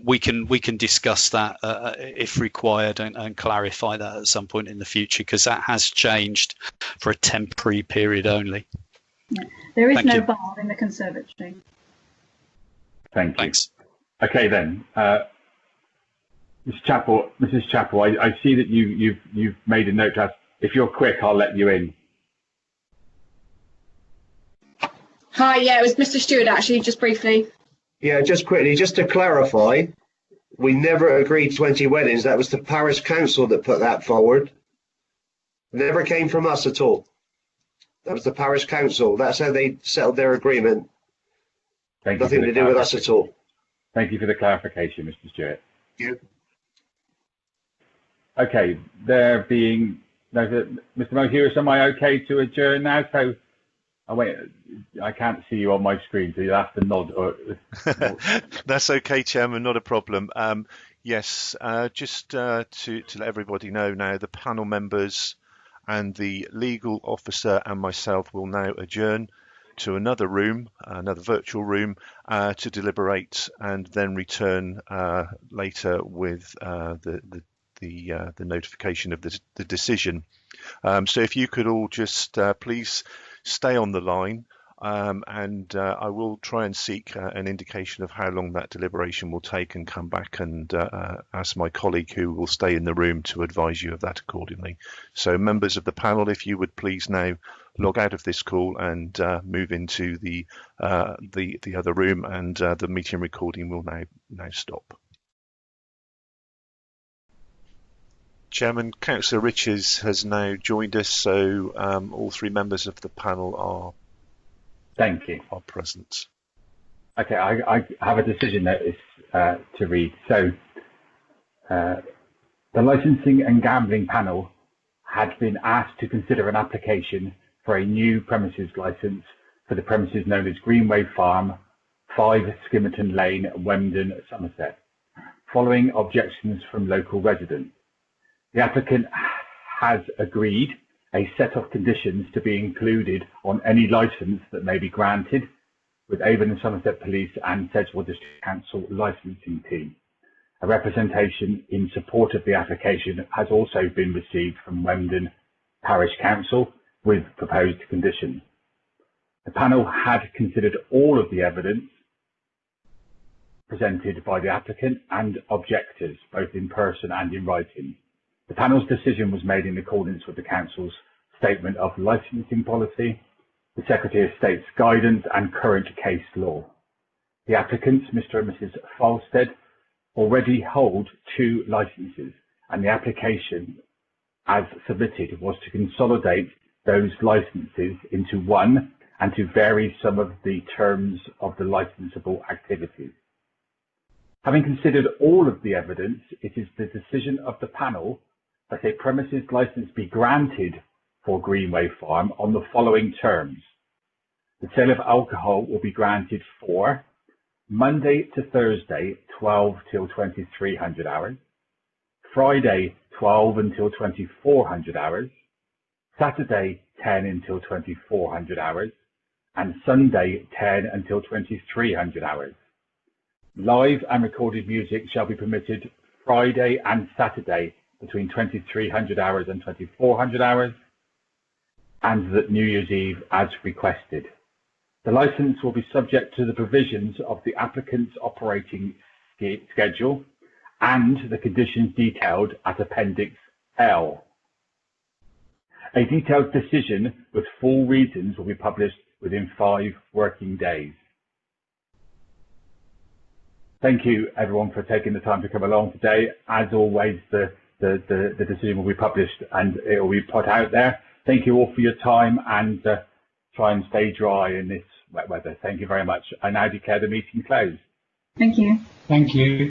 we can discuss that if required and clarify that at some point in the future, because that has changed for a temporary period only. Yeah. There is no bar in the conservatory. Thank you. Thanks. Okay then, Mrs. Chappell, I see that you've made a note to us. If you're quick, I'll let you in. Hi, yeah, it was Mr. Stewart actually, just briefly. Yeah, just quickly, just to clarify, we never agreed 20 weddings. That was the parish council that put that forward. Never came from us at all. That was the parish council. That's how they settled their agreement. Nothing to do with us at all. Thank you for the clarification, Mr. Stewart. Thank you. Okay, there being No, Mr. Mulhewis, am I okay to adjourn now? So, oh wait, I can't see you on my screen, so you'll have to nod. That's okay, Chairman, not a problem. Yes, just to let everybody know now, the panel members and the legal officer and myself will now adjourn to another room, another virtual room, to deliberate, and then return later with the notification of the decision. So if you could all just please stay on the line, and I will try and seek an indication of how long that deliberation will take, and come back and ask my colleague who will stay in the room to advise you of that accordingly. So members of the panel, if you would please now log out of this call and move into the other room, and the meeting recording will now stop. Chairman, Councillor Richards has now joined us, so all three members of the panel are present. Okay, I have a decision notice to read. So the Licensing and Gambling Panel had been asked to consider an application for a new premises licence for the premises known as Greenway Farm, 5 Skimmerton Lane, Weldon, Somerset, following objections from local residents. The applicant has agreed a set of conditions to be included on any licence that may be granted, with Avon and Somerset Police and Sedgemoor District Council licensing team. A representation in support of the application has also been received from Weldon Parish Council with proposed conditions. The panel had considered all of the evidence presented by the applicant and objectors, both in person and in writing. The panel's decision was made in accordance with the Council's Statement of Licensing Policy, the Secretary of State's guidance and current case law. The applicants, Mr. and Mrs. Falstead, already hold 2 licences, and the application as submitted was to consolidate those licences into one and to vary some of the terms of the licensable activities. Having considered all of the evidence, it is the decision of the panel that a premises licence be granted for Greenway Farm on the following terms. The sale of alcohol will be granted for Monday to Thursday, 12 till 2300 hours, Friday, 12 until 2400 hours, Saturday, 10 until 2400 hours, and Sunday, 10 until 2300 hours. Live and recorded music shall be permitted Friday and Saturday between 2300 hours and 2400 hours, and that New Year's Eve as requested. The licence will be subject to the provisions of the applicant's operating schedule and the conditions detailed at Appendix L. A detailed decision with full reasons will be published within 5 working days. Thank you everyone for taking the time to come along today. As always, the decision will be published and it will be put out there. Thank you all for your time, and try and stay dry in this wet weather. Thank you very much. I now declare the meeting closed. Thank you. Thank you.